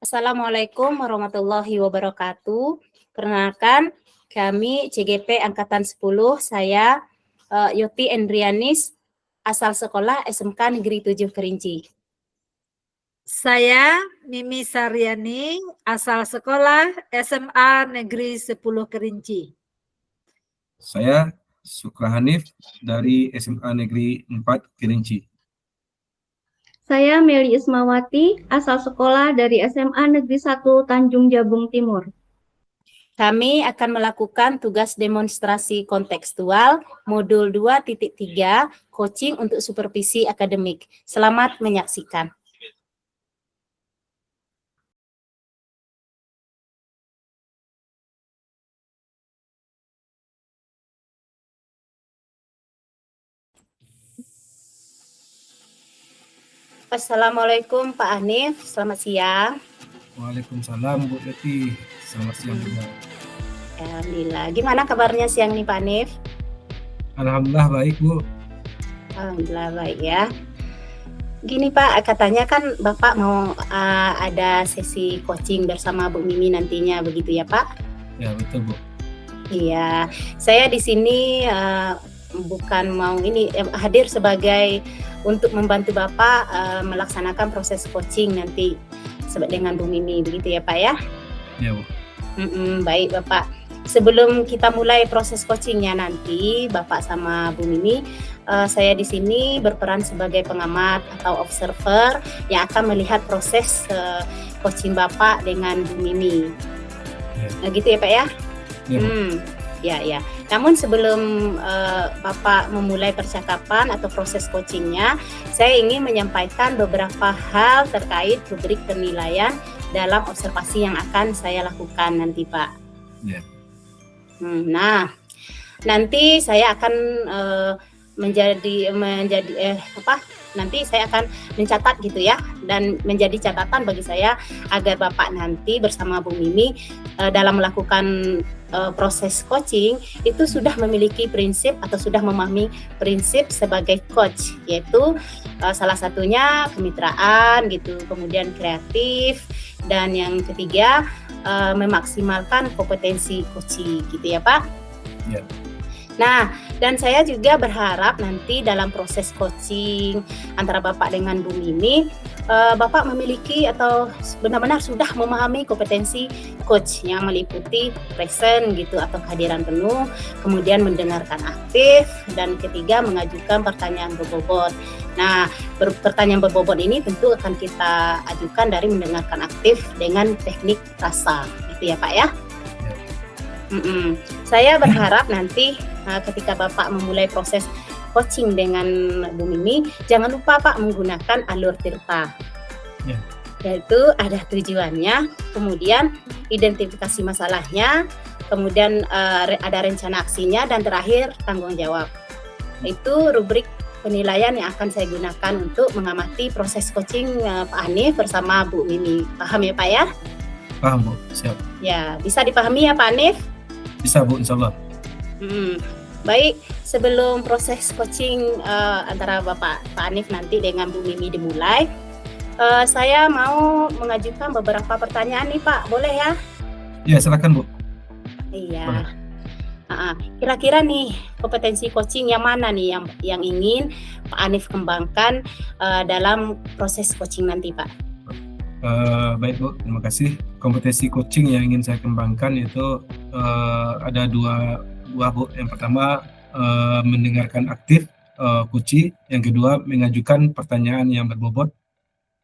Assalamualaikum warahmatullahi wabarakatuh. Perkenalkan, kami CGP Angkatan 10, saya Yoti Endrianis, asal sekolah SMK Negeri 7 Kerinci. Saya Mimi Saryani, asal sekolah SMA Negeri 10 Kerinci. Saya Sukra Hanif dari SMA Negeri 4 Kerinci. Saya Meli Ismawati, asal sekolah dari SMA Negeri 1 Tanjung Jabung Timur. Kami akan melakukan tugas demonstrasi kontekstual modul 2.3 coaching untuk supervisi akademik. Selamat menyaksikan. Assalamualaikum Pak Hanif, selamat siang. Waalaikumsalam Bu Yati, selamat siang juga. Alhamdulillah, gimana kabarnya siang nih Pak Hanif? Alhamdulillah baik Bu. Alhamdulillah baik ya. Gini Pak, katanya kan Bapak mau ada sesi coaching bersama Bu Mimi nantinya, begitu ya Pak? Ya betul Bu. Iya, saya di sini bukan mau hadir sebagai untuk membantu Bapak melaksanakan proses coaching nanti dengan Bu Mimi, begitu ya Pak ya? Ya Bu. Baik Bapak. Sebelum kita mulai proses coachingnya nanti, Bapak sama Bu Mimi, saya di sini berperan sebagai pengamat atau observer yang akan melihat proses coaching Bapak dengan Bu Mimi. Ya. Nah, gitu ya Pak ya? Ya, Ya. Namun sebelum Bapak memulai percakapan atau proses coachingnya, saya ingin menyampaikan beberapa hal terkait rubrik penilaian dalam observasi yang akan saya lakukan nanti Pak. Ya. Nah, nanti saya akan nanti saya akan mencatat gitu ya, dan menjadi catatan bagi saya agar Bapak nanti bersama Bu Mimi dalam melakukan proses coaching itu sudah memiliki prinsip atau sudah memahami prinsip sebagai coach, yaitu salah satunya kemitraan gitu, kemudian kreatif, dan yang ketiga memaksimalkan kompetensi coaching gitu ya Pak. Ya. Nah, dan saya juga berharap nanti dalam proses coaching antara Bapak dengan Bu Mimi, Bapak memiliki atau benar-benar sudah memahami kompetensi coach yang meliputi present gitu atau kehadiran penuh, kemudian mendengarkan aktif, dan ketiga mengajukan pertanyaan berbobot. Nah, pertanyaan berbobot ini tentu akan kita ajukan dari mendengarkan aktif dengan teknik rasa, gitu ya Pak ya. Saya berharap nanti ketika Bapak memulai proses coaching dengan Bu Mimi, jangan lupa Pak menggunakan alur tirta. Ya. Yaitu ada tujuannya, kemudian identifikasi masalahnya, kemudian ada rencana aksinya, dan terakhir tanggung jawab. Itu rubrik penilaian yang akan saya gunakan untuk mengamati proses coaching Pak Hanif bersama Bu Mimi. Paham ya Pak ya? Paham Bu, siap. Ya, bisa dipahami ya Pak Hanif? Bisa Bu, insyaallah. Baik, sebelum proses coaching antara Pak Hanif nanti dengan Bu Mimi dimulai, saya mau mengajukan beberapa pertanyaan nih Pak, boleh ya? Ya, silakan Bu. Iya. Kira-kira nih kompetensi coaching yang mana nih yang ingin Pak Hanif kembangkan dalam proses coaching nanti Pak? Baik Bu, terima kasih. Kompetensi coaching yang ingin saya kembangkan itu ada dua Bu. Yang pertama mendengarkan aktif coaching, yang kedua mengajukan pertanyaan yang berbobot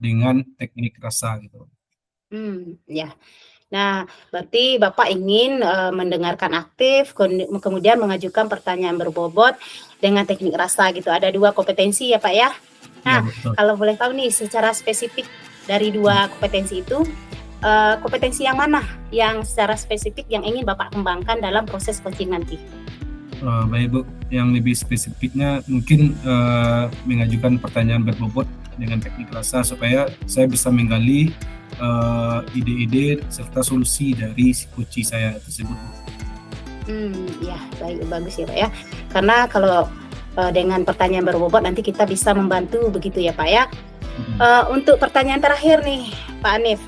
dengan teknik rasa gitu. Ya. Nah, berarti Bapak ingin mendengarkan aktif, kemudian mengajukan pertanyaan berbobot dengan teknik rasa gitu. Ada dua kompetensi ya Pak ya. Nah, Ya, kalau boleh tahu nih secara spesifik dari dua kompetensi itu, kompetensi yang mana yang secara spesifik yang ingin Bapak kembangkan dalam proses coaching nanti? Baik Bu, yang lebih spesifiknya mungkin mengajukan pertanyaan berbobot dengan teknik rasa supaya saya bisa menggali ide-ide serta solusi dari si coaching saya tersebut. Ya baik, bagus ya Pak ya. Karena kalau dengan pertanyaan berbobot nanti kita bisa membantu begitu ya Pak ya. Untuk pertanyaan terakhir nih Pak Hanif,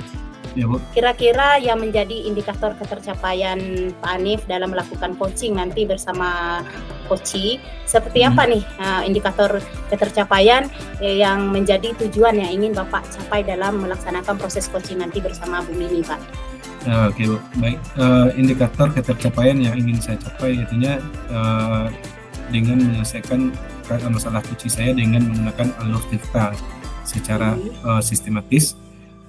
Ya Bu. kira-kira yang menjadi indikator ketercapaian Pak Hanif dalam melakukan coaching nanti bersama coaching seperti apa nih indikator ketercapaian yang menjadi tujuan yang ingin Bapak capai dalam melaksanakan proses coaching nanti bersama Bu Mimi Pak? Oke Bu, baik. Indikator ketercapaian yang ingin saya capai artinya dengan menyelesaikan masalah coaching saya dengan menggunakan alur Tirta secara sistematis.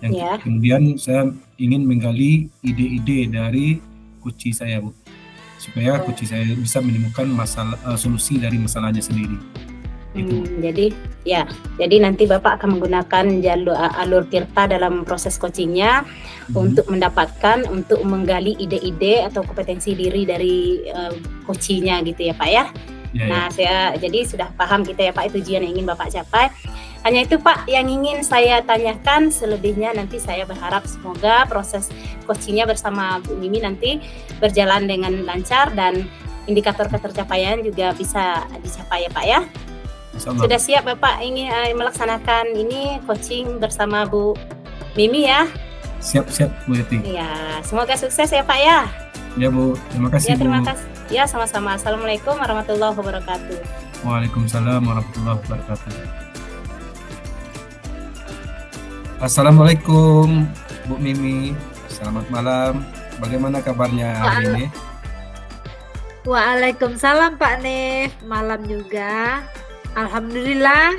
Yang kemudian saya ingin menggali ide-ide dari coaching saya Bu, supaya coaching saya bisa menemukan solusi dari masalahnya sendiri. Jadi nanti Bapak akan menggunakan alur Tirta dalam proses coachingnya untuk menggali ide-ide atau kompetensi diri dari coachingnya gitu ya Pak ya. Nah, saya jadi sudah paham kita ya Pak, tujuan yang ingin Bapak capai. Hanya itu Pak yang ingin saya tanyakan, selebihnya nanti saya berharap semoga proses coachingnya bersama Bu Mimi nanti berjalan dengan lancar dan indikator ketercapaian juga bisa dicapai ya Pak ya. Sudah siap Bapak ingin melaksanakan ini coaching bersama Bu Mimi ya? Siap Bu Yati. Ya, semoga sukses ya Pak ya. Ya Bu, terima kasih Bu. Terima kasih. Ya, sama-sama. Assalamualaikum warahmatullahi wabarakatuh. Waalaikumsalam warahmatullahi wabarakatuh. Assalamualaikum Bu Mimi, selamat malam. Bagaimana kabarnya hari ini? Waalaikumsalam Pak Nif, malam juga. Alhamdulillah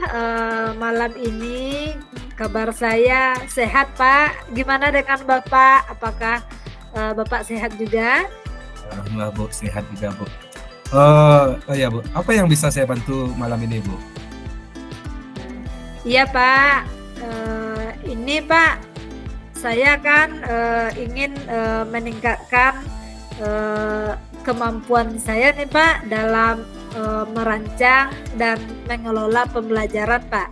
malam ini kabar saya sehat Pak. Gimana dengan Bapak? Apakah Bapak sehat juga? Alhamdulillah Bu, sehat juga Bu. Ya Bu, apa yang bisa saya bantu malam ini Bu? Iya Pak, ini Pak, saya kan ingin meningkatkan kemampuan saya nih Pak dalam merancang dan mengelola pembelajaran Pak.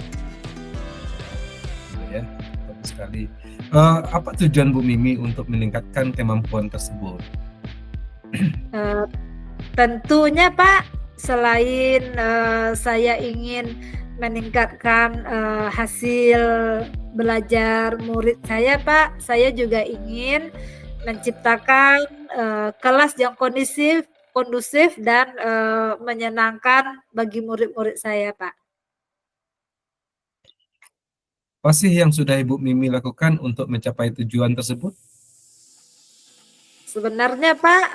Ya, bagus sekali. Apa tujuan Bu Mimi untuk meningkatkan kemampuan tersebut? Tentunya Pak, selain saya ingin meningkatkan hasil belajar murid saya Pak, saya juga ingin menciptakan kelas yang kondusif dan menyenangkan bagi murid-murid saya Pak. Apa sih yang sudah Ibu Mimi lakukan untuk mencapai tujuan tersebut? Sebenarnya Pak,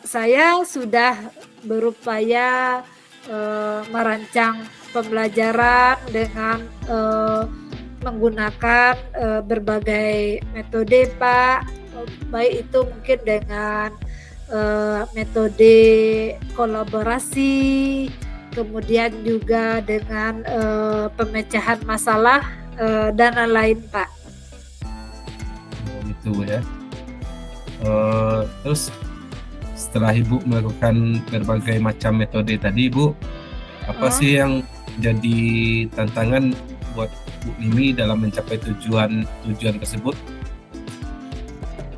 saya sudah berupaya merancang pembelajaran dengan menggunakan berbagai metode Pak, baik itu mungkin dengan metode kolaborasi, kemudian juga dengan pemecahan masalah dan lain-lain Pak. Gitu ya. Terus setelah Ibu melakukan berbagai macam metode tadi Bu, apa sih yang jadi tantangan buat Bu Mimi dalam mencapai tujuan tersebut?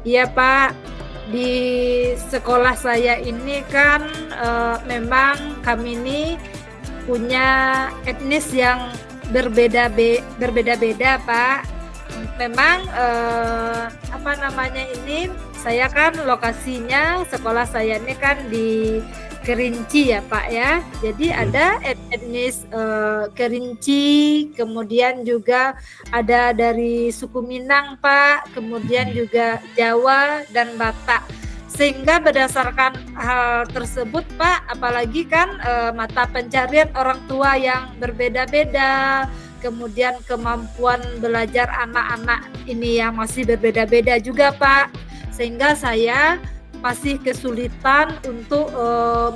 Iya Pak, di sekolah saya ini kan memang kami ini punya etnis yang berbeda-beda Pak. Memang saya kan lokasinya sekolah saya ini kan di Kerinci ya Pak ya. Jadi ada etnis Kerinci, kemudian juga ada dari suku Minang Pak, kemudian juga Jawa dan Batak. Sehingga berdasarkan hal tersebut Pak, apalagi kan mata pencarian orang tua yang berbeda-beda, kemudian kemampuan belajar anak-anak ini yang masih berbeda-beda juga Pak. Sehingga saya masih kesulitan untuk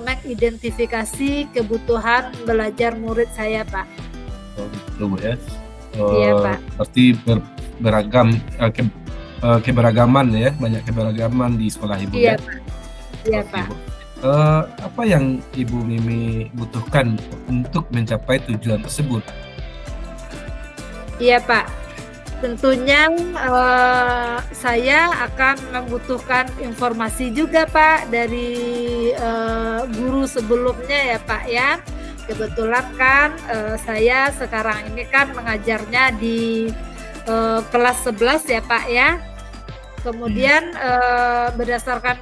mengidentifikasi kebutuhan belajar murid saya Pak. Oh gitu Bu ya. Iya Pak. Berarti keberagaman ya, banyak keberagaman di sekolah Ibu iya, ya. Pak. Iya Pak. Apa yang Ibu Mimi butuhkan untuk mencapai tujuan tersebut? Iya Pak, tentunya saya akan membutuhkan informasi juga Pak dari guru sebelumnya ya Pak ya. Kebetulan kan saya sekarang ini kan mengajarnya di kelas 11 ya Pak ya. Kemudian berdasarkan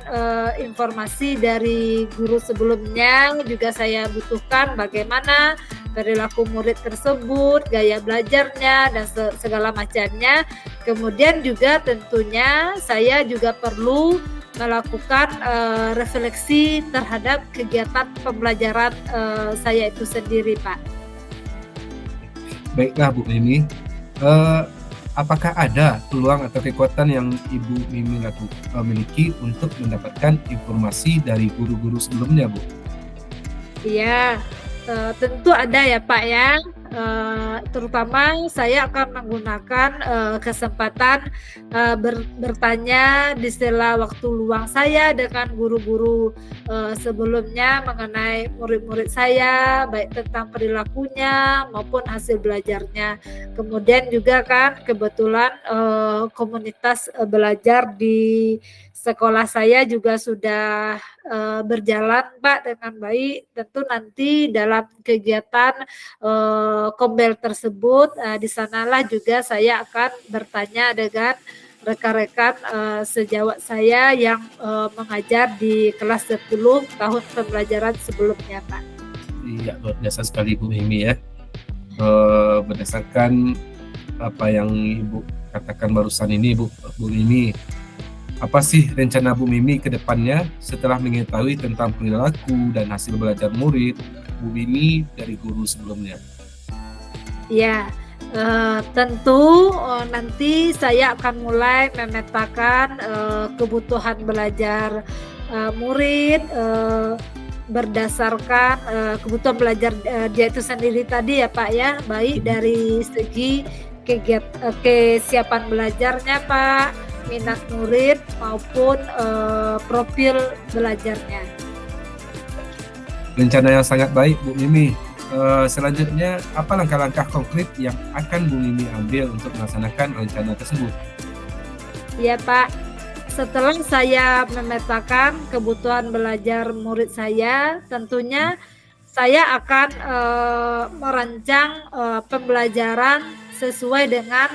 informasi dari guru sebelumnya juga saya butuhkan bagaimana perilaku murid tersebut, gaya belajarnya dan segala macamnya. Kemudian juga tentunya saya juga perlu melakukan refleksi terhadap kegiatan pembelajaran saya itu sendiri, Pak. Baiklah Bu Mimi, apakah ada peluang atau kekuatan yang Ibu Mimi miliki untuk mendapatkan informasi dari guru-guru sebelumnya, Bu? Iya, tentu ada ya Pak ya. Terutama saya akan menggunakan kesempatan bertanya di sela waktu luang saya dengan guru-guru sebelumnya mengenai murid-murid saya, baik tentang perilakunya maupun hasil belajarnya. Kemudian juga kan kebetulan komunitas belajar di sekolah saya juga sudah berjalan Pak dengan baik. Tentu nanti dalam kegiatan kombel tersebut di sanalah juga saya akan bertanya dengan rekan-rekan sejawat saya yang mengajar di kelas 10 tahun pembelajaran sebelumnya Pak. Iya, luar biasa sekali Bu Mimi ya. Berdasarkan apa yang Ibu katakan barusan ini Bu Mimi, apa sih rencana Bu Mimi ke depannya setelah mengetahui tentang perilaku dan hasil belajar murid Bu Mimi dari guru sebelumnya? Ya, tentu nanti saya akan mulai memetakan kebutuhan belajar murid berdasarkan kebutuhan belajar dia itu sendiri tadi ya Pak ya, baik dari segi kesiapan belajarnya Pak, minat murid maupun profil belajarnya. Rencana yang sangat baik Bu Mimi. Selanjutnya, apa langkah-langkah konkret yang akan Bu Mimi ambil untuk melaksanakan rencana tersebut? Ya Pak, setelah saya memetakan kebutuhan belajar murid saya, tentunya saya akan merancang pembelajaran sesuai dengan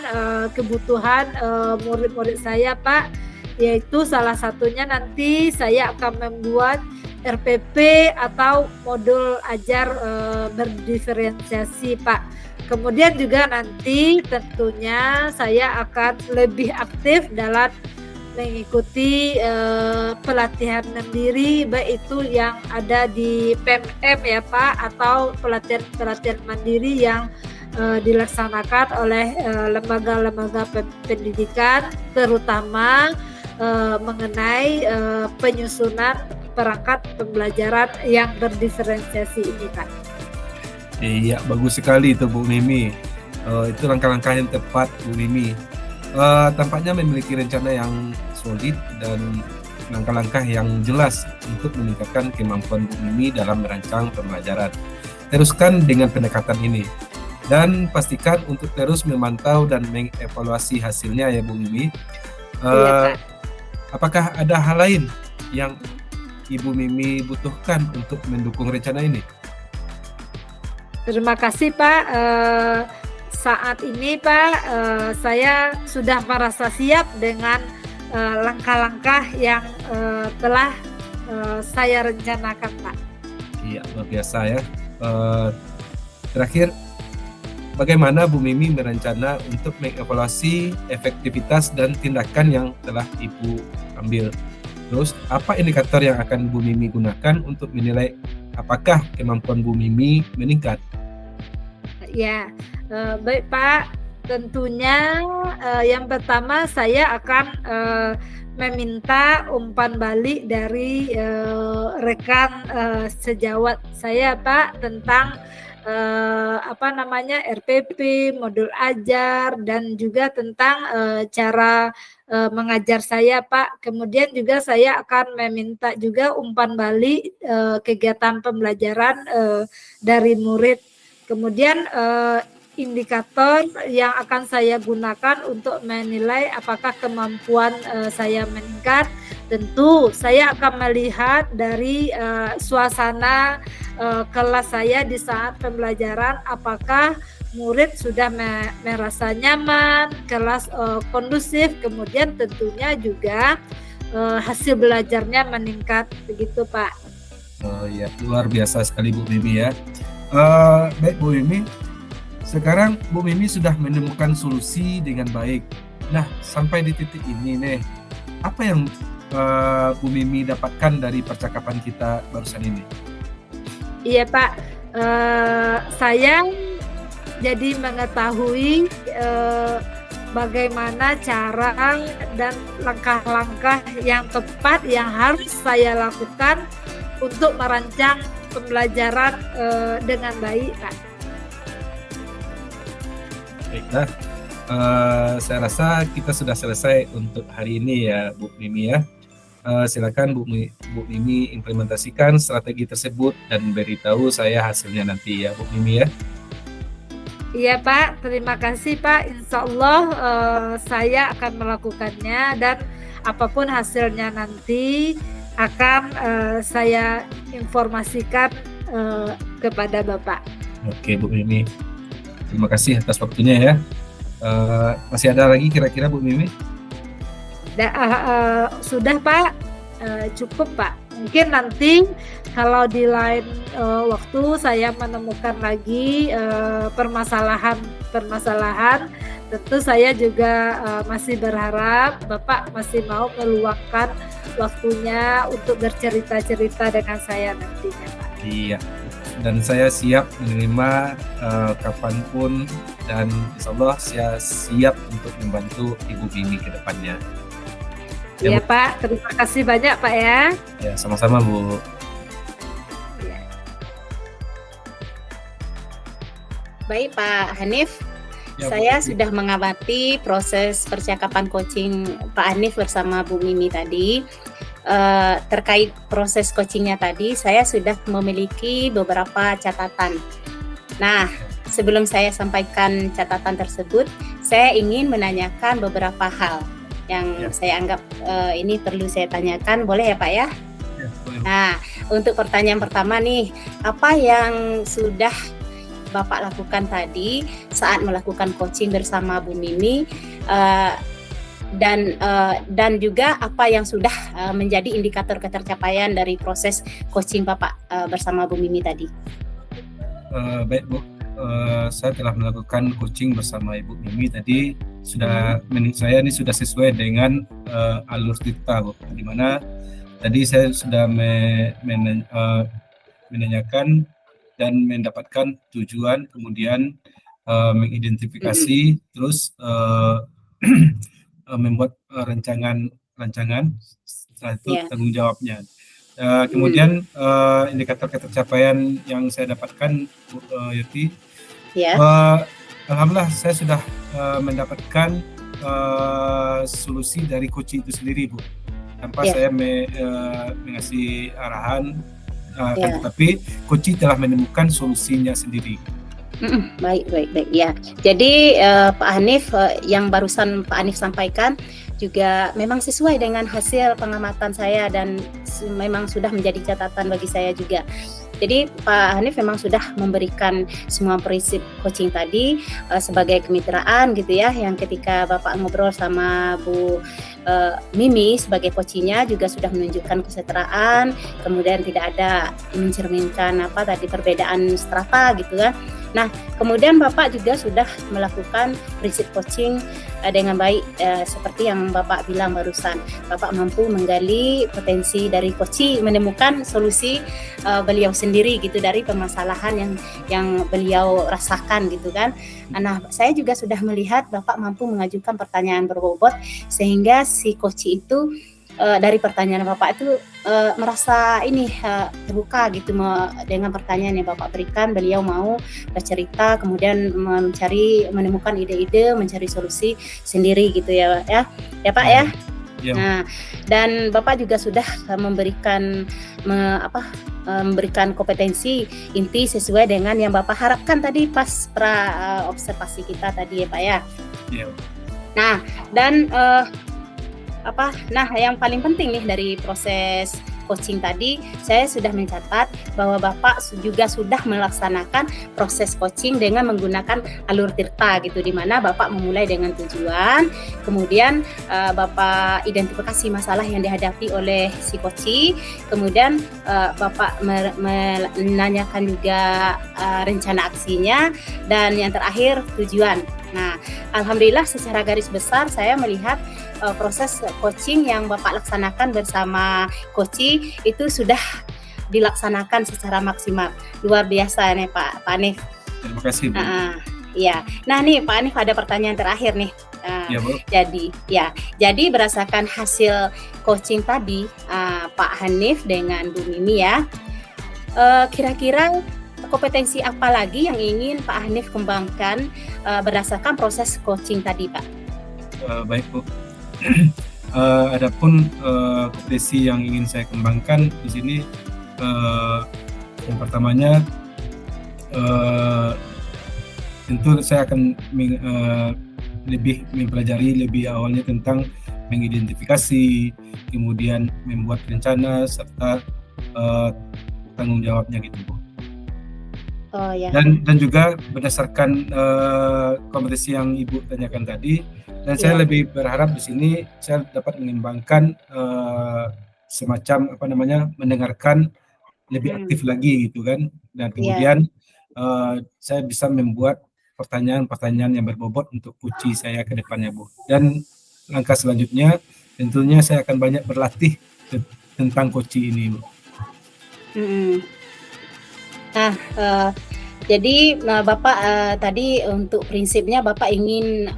kebutuhan murid-murid saya Pak, yaitu salah satunya nanti saya akan membuat RPP atau modul ajar berdiferensiasi Pak. Kemudian juga nanti tentunya saya akan lebih aktif dalam mengikuti pelatihan mandiri, baik itu yang ada di PMM ya Pak, atau pelatihan mandiri yang dilaksanakan oleh lembaga-lembaga pendidikan, terutama mengenai penyusunan perangkat pembelajaran yang berdiferensiasi ini Pak. Iya, bagus sekali itu Bu Mimi. Itu langkah-langkah yang tepat Bu Mimi. Tampaknya memiliki rencana yang solid dan langkah-langkah yang jelas untuk meningkatkan kemampuan Bu Mimi dalam merancang pembelajaran. Teruskan dengan pendekatan ini dan pastikan untuk terus memantau dan mengevaluasi hasilnya ya Bu Mimi. Iya, Pak. Apakah ada hal lain yang Ibu Mimi butuhkan untuk mendukung rencana ini? Terima kasih Pak. Saat ini Pak, saya sudah merasa siap dengan langkah-langkah yang telah saya rencanakan Pak. Iya, luar biasa ya. Terakhir, bagaimana Bu Mimi berencana untuk mengevaluasi efektivitas dan tindakan yang telah Ibu ambil? Terus, apa indikator yang akan Bu Mimi gunakan untuk menilai apakah kemampuan Bu Mimi meningkat? Ya, baik Pak. Tentunya yang pertama saya akan meminta umpan balik dari rekan sejawat saya Pak tentang RPP, modul ajar, dan juga tentang cara mengajar saya, Pak. Kemudian juga saya akan meminta juga umpan balik kegiatan pembelajaran dari murid. Kemudian indikator yang akan saya gunakan untuk menilai apakah kemampuan saya meningkat. Tentu saya akan melihat dari suasana kelas saya di saat pembelajaran, apakah murid sudah merasa nyaman, kelas kondusif, kemudian tentunya juga hasil belajarnya meningkat, begitu Pak. Oh ya, luar biasa sekali Bu Mimi ya. Baik Bu Mimi, sekarang Bu Mimi sudah menemukan solusi dengan baik. Nah, sampai di titik ini nih, apa yang Bu Mimi dapatkan dari percakapan kita barusan ini? Iya Pak, saya jadi mengetahui bagaimana cara dan langkah-langkah yang tepat yang harus saya lakukan untuk merancang pembelajaran dengan baik, Pak. Baiklah, saya rasa kita sudah selesai untuk hari ini ya Bu Mimi ya. Silakan Bu Mimi implementasikan strategi tersebut dan beritahu saya hasilnya nanti ya Bu Mimi ya. Iya Pak, terima kasih Pak. Insya Allah saya akan melakukannya dan apapun hasilnya nanti akan saya informasikan kepada Bapak. Oke Bu Mimi, terima kasih atas waktunya ya. Masih ada lagi kira-kira Bu Mimi? Sudah Pak, cukup Pak. Mungkin nanti kalau di lain waktu saya menemukan lagi permasalahan, tentu saya juga masih berharap Bapak masih mau meluangkan waktunya untuk bercerita-cerita dengan saya nantinya Pak. Iya, dan saya siap menerima kapanpun, dan insya Allah saya siap untuk membantu Ibu Mimi ke depannya. Iya Pak, terima kasih banyak Pak ya. Ya, sama-sama Bu. Ya. Baik Pak Hanif, Ya, saya Bu. sudah mengamati proses percakapan coaching Pak Hanif bersama Bu Mimi tadi. Terkait proses coachingnya tadi, saya sudah memiliki beberapa catatan. Nah, sebelum saya sampaikan catatan tersebut, saya ingin menanyakan beberapa hal yang saya anggap ini perlu saya tanyakan, boleh ya Pak ya? Ya, boleh. Nah, untuk pertanyaan pertama nih, apa yang sudah Bapak lakukan tadi saat melakukan coaching bersama Bu Mimi, dan juga apa yang sudah menjadi indikator ketercapaian dari proses coaching Bapak bersama Bu Mimi tadi? Baik Bu, saya telah melakukan coaching bersama Ibu Mimi tadi. Sudah menurut saya ini sudah sesuai dengan alur kita Bu, di mana tadi saya sudah menanyakan dan mendapatkan tujuan, kemudian mengidentifikasi, terus membuat rancangan, setelah itu tanggung jawabnya. Kemudian indikator ketercapaian yang saya dapatkan Bu Yati, alhamdulillah saya sudah mendapatkan solusi dari coaching itu sendiri Bu, tanpa saya mengasih arahan, tetapi coaching telah menemukan solusinya sendiri. Baik ya. Jadi Pak Hanif, yang barusan Pak Hanif sampaikan juga memang sesuai dengan hasil pengamatan saya dan memang sudah menjadi catatan bagi saya juga. Jadi Pak Hanif memang sudah memberikan semua prinsip coaching tadi sebagai kemitraan gitu ya, yang ketika Bapak ngobrol sama Bu Mimi sebagai coachingnya juga sudah menunjukkan kesetaraan, kemudian tidak ada mencerminkan perbedaan strata gitu kan. Nah, kemudian Bapak juga sudah melakukan prinsip coaching dengan baik, seperti yang Bapak bilang barusan. Bapak mampu menggali potensi dari coaching, menemukan solusi beliau sendiri gitu dari permasalahan yang beliau rasakan gitu kan. Nah, saya juga sudah melihat Bapak mampu mengajukan pertanyaan berbobot sehingga si coaching itu dari pertanyaan Bapak itu merasa ini terbuka gitu dengan pertanyaan yang Bapak berikan. Beliau mau bercerita, kemudian menemukan ide-ide, mencari solusi sendiri gitu ya Pak ya. Ya. Nah, dan Bapak juga sudah memberikan memberikan kompetensi inti sesuai dengan yang Bapak harapkan tadi pas observasi kita tadi ya Pak ya. Ya. Nah, dan yang paling penting nih dari proses coaching tadi, saya sudah mencatat bahwa Bapak juga sudah melaksanakan proses coaching dengan menggunakan alur tirta gitu, di mana Bapak memulai dengan tujuan, kemudian Bapak identifikasi masalah yang dihadapi oleh si coach, kemudian Bapak menanyakan juga rencana aksinya, dan yang terakhir tujuan. Nah, alhamdulillah secara garis besar saya melihat proses coaching yang Bapak laksanakan bersama coach itu sudah dilaksanakan secara maksimal. Luar biasa nih Pak Hanif. Terima kasih, Bu. Ya. Nah nih Pak Hanif, ada pertanyaan terakhir nih. Ya, Bu. Jadi berdasarkan hasil coaching tadi Pak Hanif dengan Bu Mimi ya, kira-kira kompetensi apa lagi yang ingin Pak Hanif kembangkan berdasarkan proses coaching tadi, Pak? Baik, Bu. Adapun kompetensi yang ingin saya kembangkan di sini, yang pertamanya tentu saya akan lebih mempelajari lebih awalnya tentang mengidentifikasi, kemudian membuat rencana serta tanggung jawabnya gitu, Bu. Oh ya. Dan juga berdasarkan kompetensi yang Ibu tanyakan tadi, dan saya lebih berharap di sini saya dapat mengembangkan semacam mendengarkan lebih aktif lagi gitu kan, dan kemudian saya bisa membuat pertanyaan-pertanyaan yang berbobot untuk coach saya ke depannya, Bu. Dan langkah selanjutnya tentunya saya akan banyak berlatih tentang coach ini, Bu. Nah, jadi Bapak tadi untuk prinsipnya Bapak ingin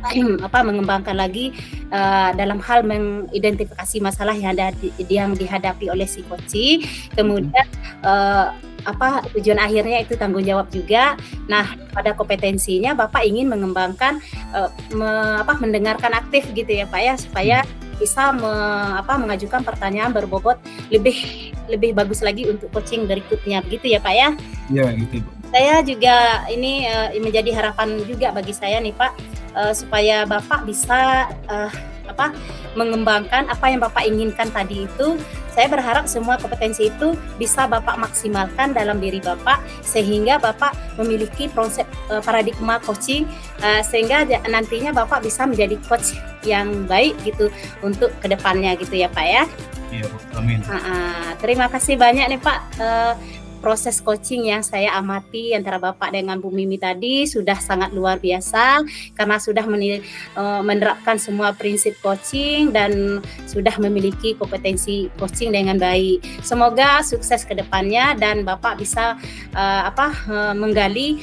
mengembangkan lagi dalam hal mengidentifikasi masalah yang dihadapi oleh si coach, kemudian tujuan akhirnya itu tanggung jawab juga. Nah, pada kompetensinya Bapak ingin mengembangkan mendengarkan aktif gitu ya Pak ya, supaya bisa mengajukan pertanyaan berbobot lebih bagus lagi untuk coaching berikutnya begitu ya Pak ya? Ya gitu, Bu. Saya juga ini menjadi harapan juga bagi saya nih Pak, supaya Bapak bisa mengembangkan apa yang Bapak inginkan tadi itu. Saya berharap semua kompetensi itu bisa Bapak maksimalkan dalam diri Bapak, sehingga Bapak memiliki konsep paradigma coaching, sehingga nantinya Bapak bisa menjadi coach yang baik gitu untuk kedepannya gitu ya Pak ya. Iya, amin. Terima kasih banyak nih Pak. Proses coaching yang saya amati antara Bapak dengan Bu Mimi tadi sudah sangat luar biasa, karena sudah menerapkan semua prinsip coaching dan sudah memiliki kompetensi coaching dengan baik. Semoga sukses ke depannya dan Bapak bisa menggali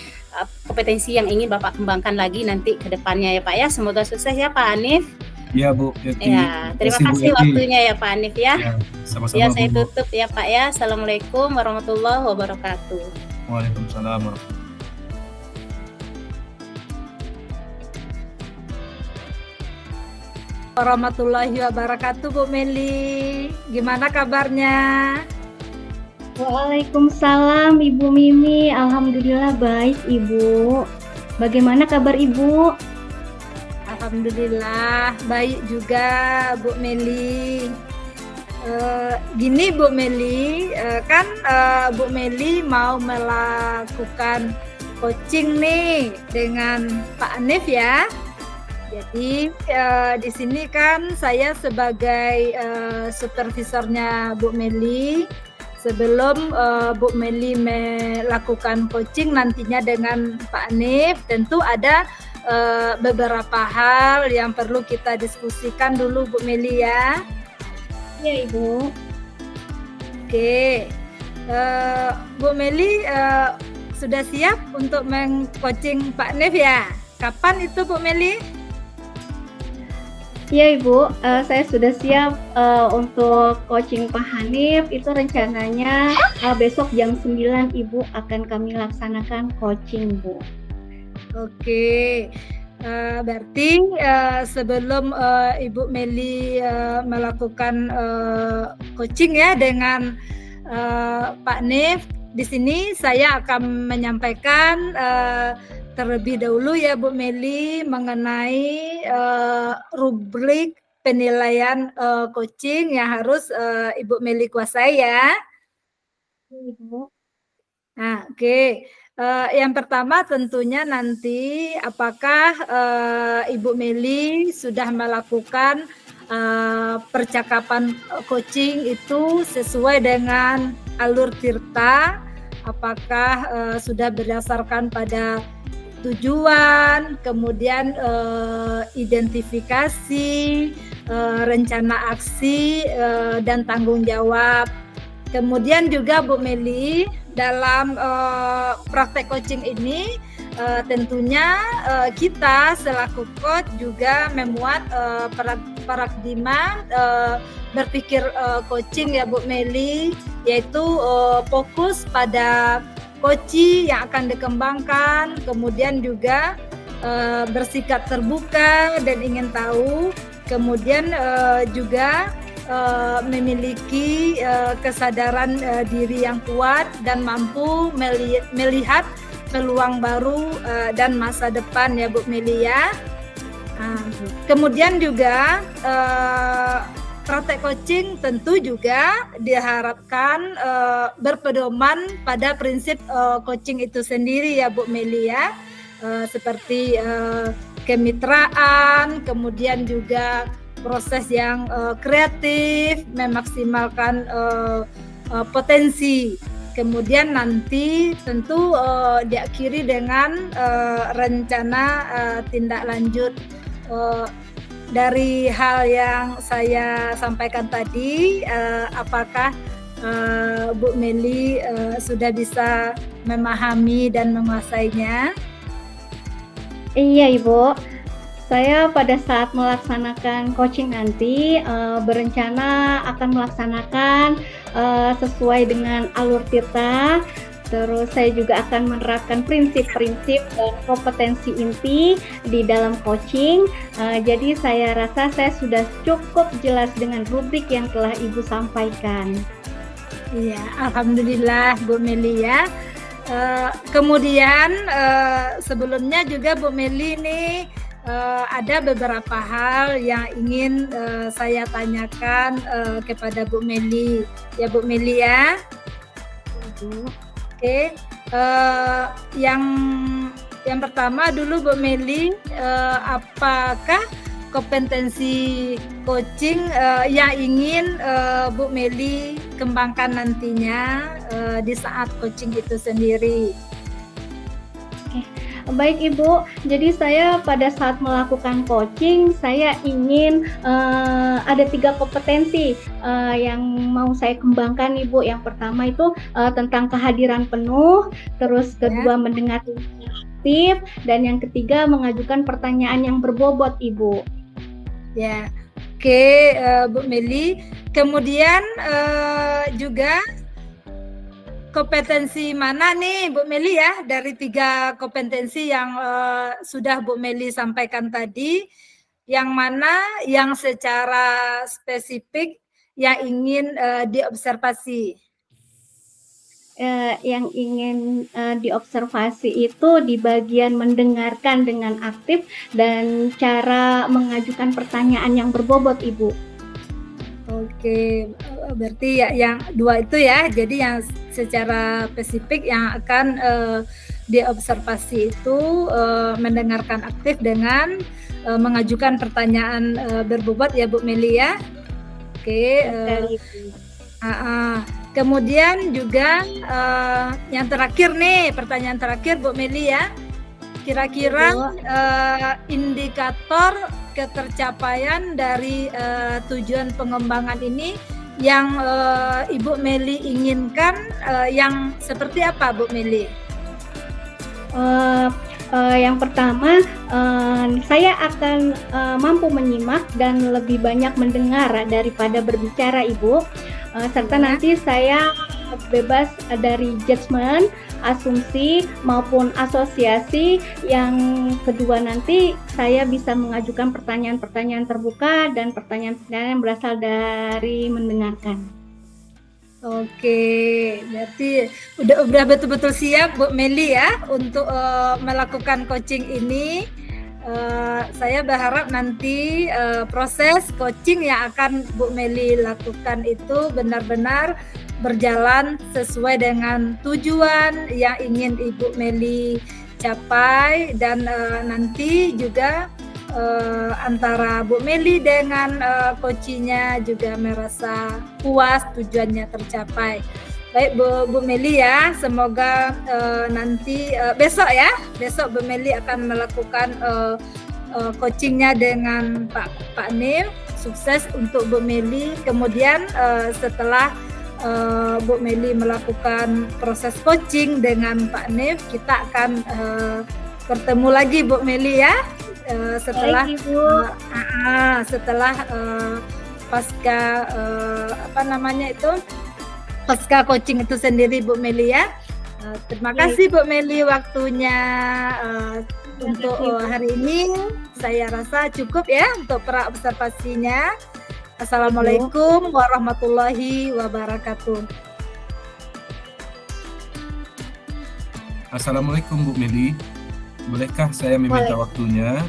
kompetensi yang ingin Bapak kembangkan lagi nanti ke depannya ya Pak ya. Semoga sukses ya Pak Hanif. Ya Bu. Ya, terima kasih waktunya ya Pak Hanif ya. Ya, sama-sama. Ya, saya tutup ya Pak ya. Assalamualaikum warahmatullahi wabarakatuh. Waalaikumsalam warahmatullahi wabarakatuh. Bu Meli, gimana kabarnya? Waalaikumsalam Ibu Mimi, alhamdulillah baik Ibu. Bagaimana kabar Ibu? Alhamdulillah baik juga Bu Meli. Gini Bu Meli, Bu Meli mau melakukan coaching nih dengan Pak Hanif ya. Jadi di sini kan saya sebagai supervisornya Bu Meli. Sebelum Bu Meli melakukan coaching nantinya dengan Pak Hanif, tentu ada beberapa hal yang perlu kita diskusikan dulu Bu Meli ya. Ya Ibu. Oke, Bu Meli sudah siap untuk meng-coaching Pak Hanif ya? Kapan itu Bu Meli? Iya Ibu, saya sudah siap untuk coaching Pak Hanif. Itu rencananya besok jam 9 Ibu akan kami laksanakan coaching Bu. Oke, berarti sebelum Ibu Meli melakukan coaching ya dengan Pak Nif, di sini saya akan menyampaikan terlebih dahulu ya Bu Meli mengenai rubrik penilaian coaching yang harus Ibu Meli kuasai ya. Ibu. Nah, oke. Yang pertama tentunya nanti apakah Ibu Meli sudah melakukan percakapan coaching itu sesuai dengan alur Tirta, apakah sudah berdasarkan pada tujuan, kemudian identifikasi, rencana aksi, dan tanggung jawab. Kemudian juga Bu Meli dalam praktek coaching ini tentunya kita selaku coach juga memuat paradigma berpikir coaching ya Bu Meli, yaitu fokus pada coaching yang akan dikembangkan, kemudian juga bersikap terbuka dan ingin tahu, kemudian juga memiliki kesadaran diri yang kuat dan mampu melihat peluang baru dan masa depan ya Bu Meli ya. Kemudian juga praktek coaching tentu juga diharapkan berpedoman pada prinsip coaching itu sendiri ya Bu Meli ya, seperti kemitraan, kemudian juga proses yang kreatif, memaksimalkan potensi. Kemudian nanti tentu diakhiri dengan rencana tindak lanjut. Dari hal yang saya sampaikan tadi, apakah Bu Meli sudah bisa memahami dan menguasainya? Iya Ibu, saya pada saat melaksanakan coaching nanti berencana akan melaksanakan sesuai dengan alur Tirta. Terus saya juga akan menerapkan prinsip-prinsip dan kompetensi inti di dalam coaching. Jadi saya rasa saya sudah cukup jelas dengan rubrik yang telah Ibu sampaikan. Iya, alhamdulillah Bu Meli ya. Kemudian sebelumnya juga Bu Meli nih ada beberapa hal yang ingin saya tanyakan kepada Bu Meli. Ya Bu Meli ya. Oke, yang pertama dulu Bu Meli, apakah kompetensi coaching yang ingin Bu Meli kembangkan nantinya di saat coaching itu sendiri? Baik Ibu, jadi saya pada saat melakukan coaching, saya ingin ada 3 kompetensi yang mau saya kembangkan Ibu. Yang pertama itu tentang kehadiran penuh, terus kedua mendengar aktif, dan yang ketiga mengajukan pertanyaan yang berbobot Ibu. Ya, oke Bu Meli. Kemudian juga kompetensi mana nih Bu Meli ya, dari 3 kompetensi yang sudah Bu Meli sampaikan tadi, yang mana yang secara spesifik yang ingin diobservasi? Yang ingin diobservasi itu di bagian mendengarkan dengan aktif dan cara mengajukan pertanyaan yang berbobot Ibu. Oke, berarti ya yang 2 itu ya, jadi yang secara spesifik yang akan diobservasi itu mendengarkan aktif dengan mengajukan pertanyaan berbobot ya Bu Meli ya. Oke, kemudian juga yang terakhir nih, pertanyaan terakhir Bu Meli ya, kira-kira indikator ketercapaian dari tujuan pengembangan ini yang Ibu Meli inginkan yang seperti apa Bu Meli? Yang pertama, saya akan mampu menyimak dan lebih banyak mendengar daripada berbicara, Ibu. Serta nanti saya bebas dari judgement, asumsi maupun asosiasi. Yang kedua, nanti saya bisa mengajukan pertanyaan-pertanyaan terbuka dan pertanyaan-pertanyaan yang berasal dari mendengarkan. Oke, berarti udah betul-betul siap Bu Meli ya untuk melakukan coaching ini. Saya berharap nanti proses coaching yang akan Bu Meli lakukan itu benar-benar berjalan sesuai dengan tujuan yang ingin Ibu Meli capai, dan nanti juga antara Bu Meli dengan coachingnya juga merasa puas, tujuannya tercapai. Baik Bu Meli ya, semoga nanti besok Bu Meli akan melakukan coachingnya dengan Pak Nif. Sukses untuk Bu Meli. Kemudian setelah Bu Meli melakukan proses coaching dengan Pak Nif, kita akan bertemu lagi Bu Meli ya. Setelah pasca pasca coaching itu sendiri Bu Meli ya. Terima kasih Bu Meli waktunya untuk hari ini. Saya rasa cukup ya untuk pra-observasinya. Assalamualaikum warahmatullahi wabarakatuh. Assalamualaikum Bu Meli. Bolehkah saya meminta waktunya?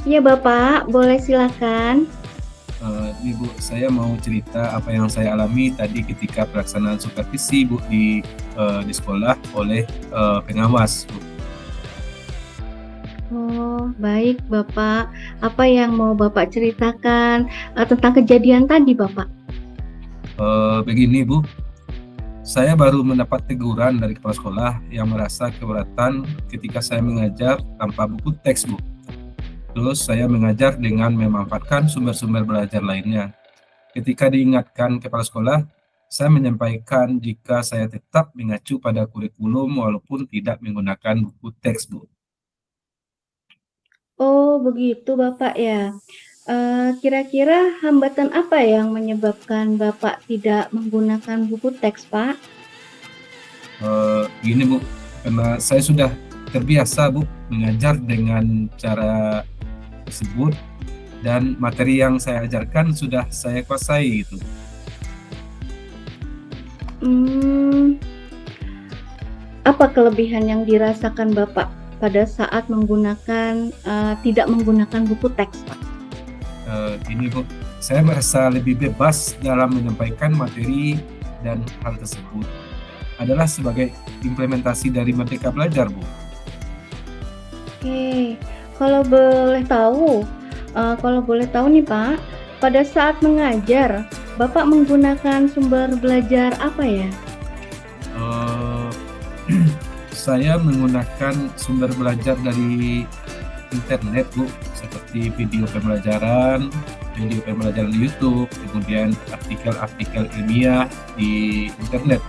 Iya Bapak, boleh silakan. Ini Bu, saya mau cerita apa yang saya alami tadi ketika pelaksanaan supervisi Bu di sekolah oleh pengawas Bu. Oh, baik Bapak. Apa yang mau Bapak ceritakan tentang kejadian tadi Bapak? Begini Bu, saya baru mendapat teguran dari kepala sekolah yang merasa keberatan ketika saya mengajar tanpa buku teks Bu. Terus saya mengajar dengan memanfaatkan sumber-sumber belajar lainnya. Ketika diingatkan kepala sekolah, saya menyampaikan jika saya tetap mengacu pada kurikulum walaupun tidak menggunakan buku teks Bu. Oh, begitu Bapak ya. Kira-kira hambatan apa yang menyebabkan Bapak tidak menggunakan buku teks, Pak? Gini Bu, karena saya sudah terbiasa Bu mengajar dengan cara tersebut dan materi yang saya ajarkan sudah saya kuasai gitu. Apa kelebihan yang dirasakan Bapak pada saat tidak menggunakan buku teks, Pak? Ini Bu, saya merasa lebih bebas dalam menyampaikan materi dan hal tersebut adalah sebagai implementasi dari Merdeka Belajar Bu. Oke, kalau boleh tahu nih Pak, pada saat mengajar Bapak menggunakan sumber belajar apa ya? Saya menggunakan sumber belajar dari internet Bu, seperti video pembelajaran di YouTube, kemudian artikel-artikel ilmiah di internet.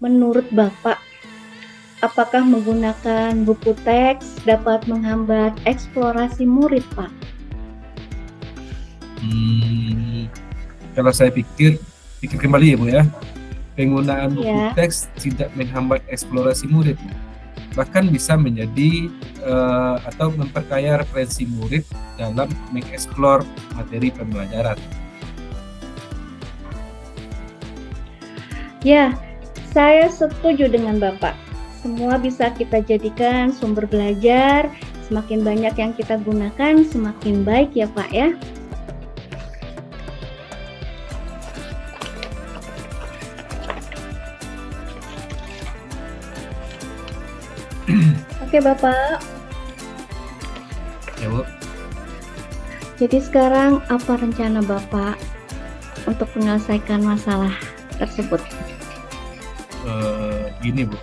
Menurut Bapak, apakah menggunakan buku teks dapat menghambat eksplorasi murid, Pak? Kalau saya pikir kembali ya Bu ya, penggunaan buku teks tidak menghambat eksplorasi murid, bahkan bisa menjadi atau memperkaya referensi murid dalam mengeksplor materi pembelajaran. Ya, saya setuju dengan Bapak. Semua bisa kita jadikan sumber belajar. Semakin banyak yang kita gunakan, semakin baik ya Pak ya. Oke Bapak. Ya Bu. Jadi sekarang apa rencana Bapak untuk menyelesaikan masalah tersebut? Gini Bu,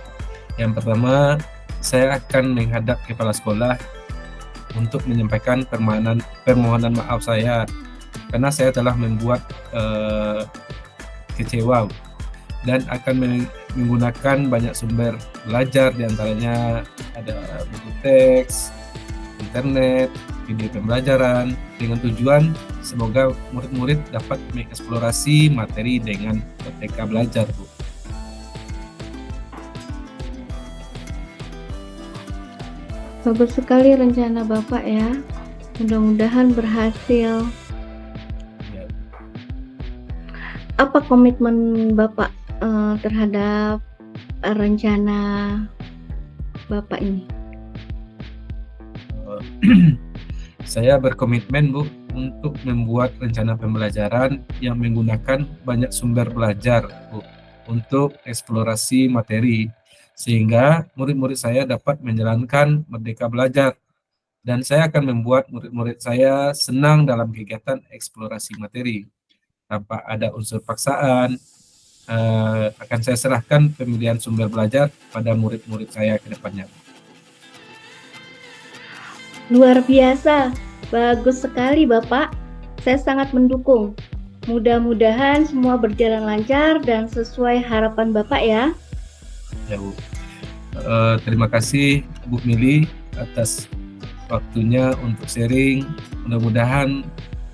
yang pertama saya akan menghadap kepala sekolah untuk menyampaikan permohonan maaf saya karena saya telah membuat kecewa dan akan menggunakan banyak sumber belajar, diantaranya ada buku teks, internet, video pembelajaran, dengan tujuan semoga murid-murid dapat mengeksplorasi materi dengan Merdeka Belajar, Bu. Bagus sekali rencana Bapak ya. Mudah-mudahan berhasil. Ya. Apa komitmen Bapak terhadap rencana Bapak ini? Saya berkomitmen, Bu, untuk membuat rencana pembelajaran yang menggunakan banyak sumber belajar, Bu, untuk eksplorasi materi, sehingga murid-murid saya dapat menjalankan Merdeka Belajar. Dan saya akan membuat murid-murid saya senang dalam kegiatan eksplorasi materi. Tanpa ada unsur paksaan, akan saya serahkan pemilihan sumber belajar pada murid-murid saya ke depannya. Luar biasa, bagus sekali Bapak. Saya sangat mendukung. Mudah-mudahan semua berjalan lancar dan sesuai harapan Bapak ya. Ya, Bu. Terima kasih Bu Mili atas waktunya untuk sharing. Mudah-mudahan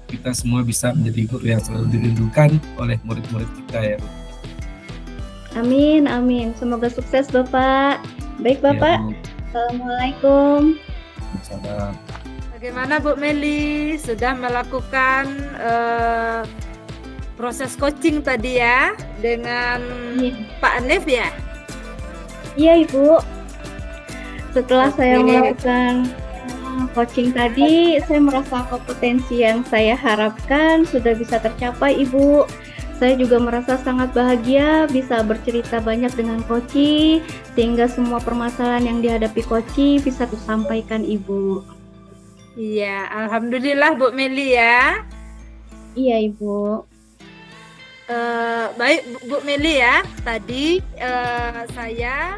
kita semua bisa menjadi guru yang selalu dirindukan oleh murid-murid kita ya, Bu. Amin, amin. Semoga sukses Bapak. Baik Bapak, Ya, Bu. Assalamualaikum. Salam. Bagaimana Bu Meli sudah melakukan proses coaching tadi ya dengan Iya. Pak Anif ya? Iya Ibu. Setelah saya Oke. melakukan coaching tadi, saya merasa kompetensi yang saya harapkan sudah bisa tercapai Ibu. Saya juga merasa sangat bahagia bisa bercerita banyak dengan Koci, sehingga semua permasalahan yang dihadapi Koci bisa disampaikan Ibu. Iya, alhamdulillah Bu Meli ya. Iya Ibu. Baik Bu Meli ya, tadi saya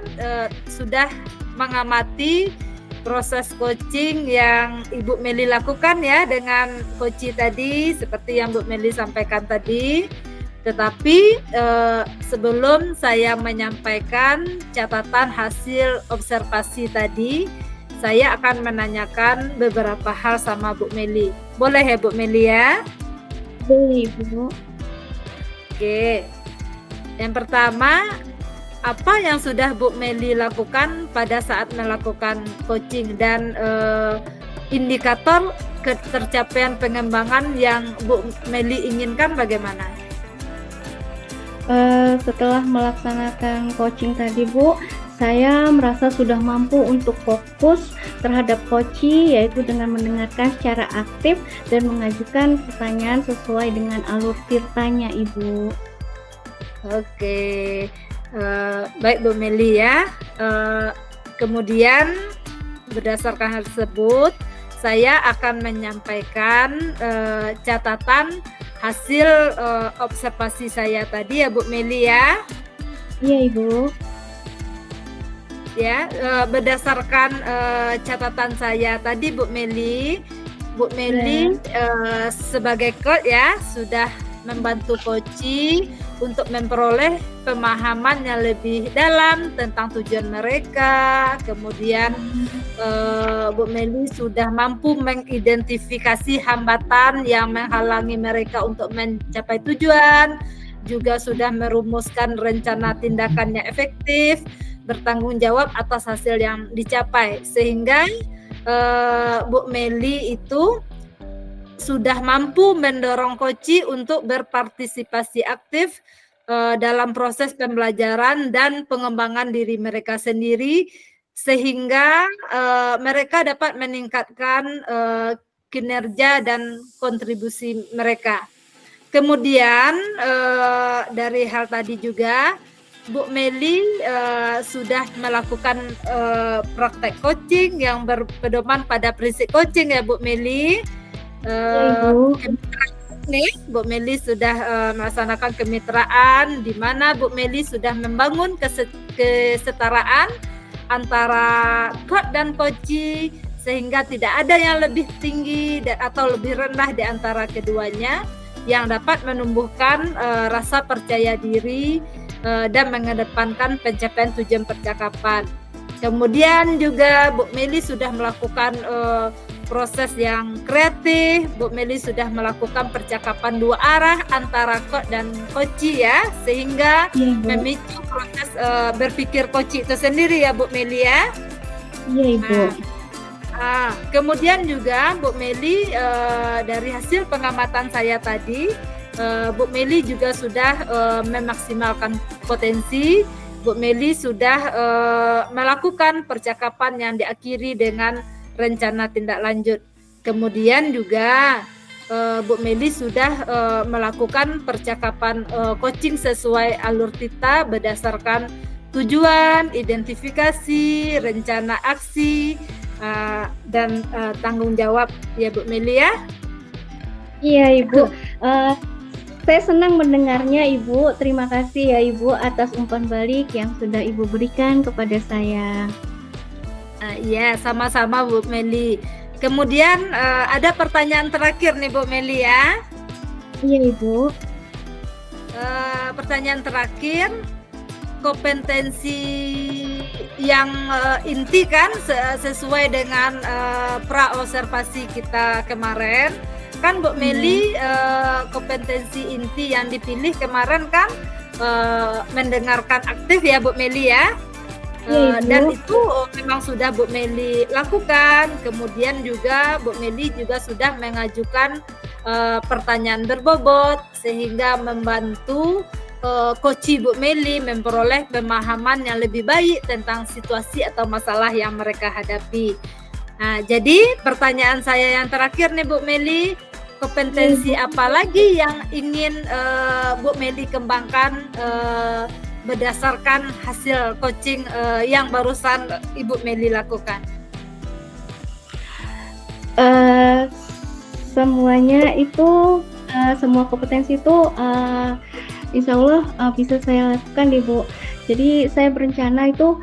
sudah mengamati proses coaching yang Ibu Meli lakukan ya dengan Koci tadi seperti yang Bu Meli sampaikan tadi. Tetapi sebelum saya menyampaikan catatan hasil observasi tadi, saya akan menanyakan beberapa hal sama Bu Meli. Boleh ya Bu Meli ya? Boleh Ibu. Oke. Yang pertama, apa yang sudah Bu Meli lakukan pada saat melakukan coaching dan indikator ketercapaian pengembangan yang Bu Meli inginkan bagaimana? Setelah melaksanakan coaching tadi Bu, saya merasa sudah mampu untuk fokus terhadap Koci, yaitu dengan mendengarkan secara aktif dan mengajukan pertanyaan sesuai dengan alur tirtanya Ibu. Oke, baik Bu Meli ya. Kemudian berdasarkan hal tersebut, saya akan menyampaikan catatan hasil observasi saya tadi ya Bu Meli ya. Iya Ibu. Ya, berdasarkan catatan saya tadi Bu Meli sebagai coach ya sudah membantu Koci untuk memperoleh pemahaman yang lebih dalam tentang tujuan mereka. Kemudian Bu Meli sudah mampu mengidentifikasi hambatan yang menghalangi mereka untuk mencapai tujuan, juga sudah merumuskan rencana tindakan yang efektif, bertanggung jawab atas hasil yang dicapai, sehingga Bu Meli itu sudah mampu mendorong Koci untuk berpartisipasi aktif dalam proses pembelajaran dan pengembangan diri mereka sendiri, sehingga mereka dapat meningkatkan kinerja dan kontribusi mereka. Kemudian dari hal tadi juga Bu Meli sudah melakukan praktek coaching yang berpedoman pada prinsip coaching ya Bu Meli. Bu Meli sudah melaksanakan kemitraan di mana Bu Meli sudah membangun kesetaraan antara coach dan Koci, sehingga tidak ada yang lebih tinggi atau lebih rendah di antara keduanya, yang dapat menumbuhkan rasa percaya diri dan mengedepankan pencapaian tujuan percakapan. Kemudian juga Bu Meli sudah melakukan proses yang kreatif. Bu Meli sudah melakukan percakapan dua arah antara coach dan coachee ya, sehingga memicu proses berpikir coachee itu sendiri ya Bu Meli ya. Iya Ibu. Kemudian juga Bu Meli dari hasil pengamatan saya tadi, Bu Meli juga sudah memaksimalkan potensi. Bu Meli sudah melakukan percakapan yang diakhiri dengan rencana tindak lanjut. Kemudian juga Bu Meli sudah melakukan percakapan coaching sesuai alur TITA berdasarkan tujuan, identifikasi, rencana aksi, dan tanggung jawab ya Bu Meli ya. Iya Ibu. Saya senang mendengarnya Ibu. Terima kasih ya Ibu atas umpan balik yang sudah Ibu berikan kepada saya. Iya, sama-sama Bu Meli. Kemudian ada pertanyaan terakhir nih Bu Meli ya. Iya Ibu. Pertanyaan terakhir, kompetensi yang inti kan sesuai dengan pra-observasi kita kemarin. Kan Bu Meli kompetensi inti yang dipilih kemarin kan mendengarkan aktif ya Bu Meli ya. Dan itu memang sudah Bu Meli lakukan. Kemudian juga Bu Meli juga sudah mengajukan pertanyaan berbobot sehingga membantu coachee Bu Meli memperoleh pemahaman yang lebih baik tentang situasi atau masalah yang mereka hadapi. Nah, jadi pertanyaan saya yang terakhir nih Bu Meli, kompetensi apa lagi yang ingin Bu Meli kembangkan berdasarkan hasil coaching yang barusan Ibu Meli lakukan? Semuanya itu, semua kompetensi itu insya Allah bisa saya lakukan Ibu. Jadi saya berencana itu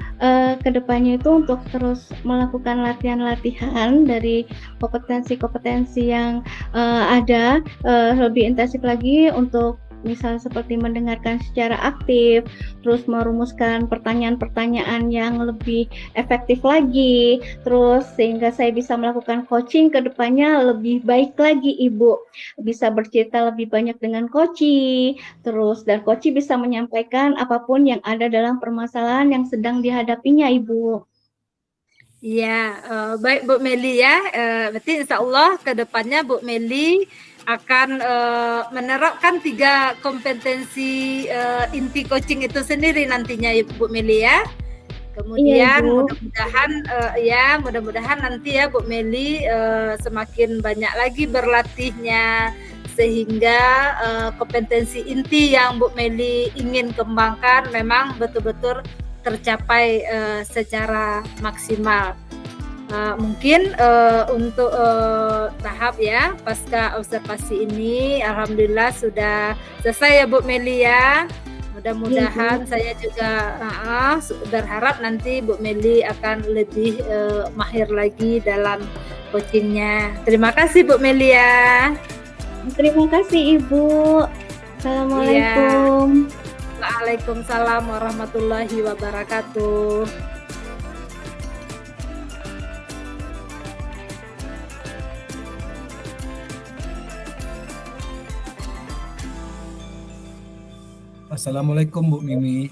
kedepannya itu untuk terus melakukan latihan-latihan dari kompetensi-kompetensi yang ada, lebih intensif lagi untuk misal seperti mendengarkan secara aktif, terus merumuskan pertanyaan-pertanyaan yang lebih efektif lagi, terus sehingga saya bisa melakukan coaching ke depannya lebih baik lagi Ibu, bisa bercerita lebih banyak dengan coachee, terus dan coachee bisa menyampaikan apapun yang ada dalam permasalahan yang sedang dihadapinya Ibu. Iya, baik Bu Meli ya, berarti insya Allah ke depannya Bu Meli akan menerapkan 3 kompetensi inti coaching itu sendiri nantinya Bu Meli ya. Kemudian mudah-mudahan nanti ya Bu Meli semakin banyak lagi berlatihnya sehingga kompetensi inti yang Bu Meli ingin kembangkan memang betul-betul tercapai secara maksimal. Mungkin untuk tahap ya pasca observasi ini alhamdulillah sudah selesai ya Bu Meli ya. Mudah-mudahan saya juga berharap nanti Bu Meli akan lebih mahir lagi dalam coachingnya. Terima kasih Bu Meli ya. Terima kasih Ibu. Assalamualaikum. Waalaikumsalam warahmatullahi wabarakatuh. Assalamualaikum Bu Mimi.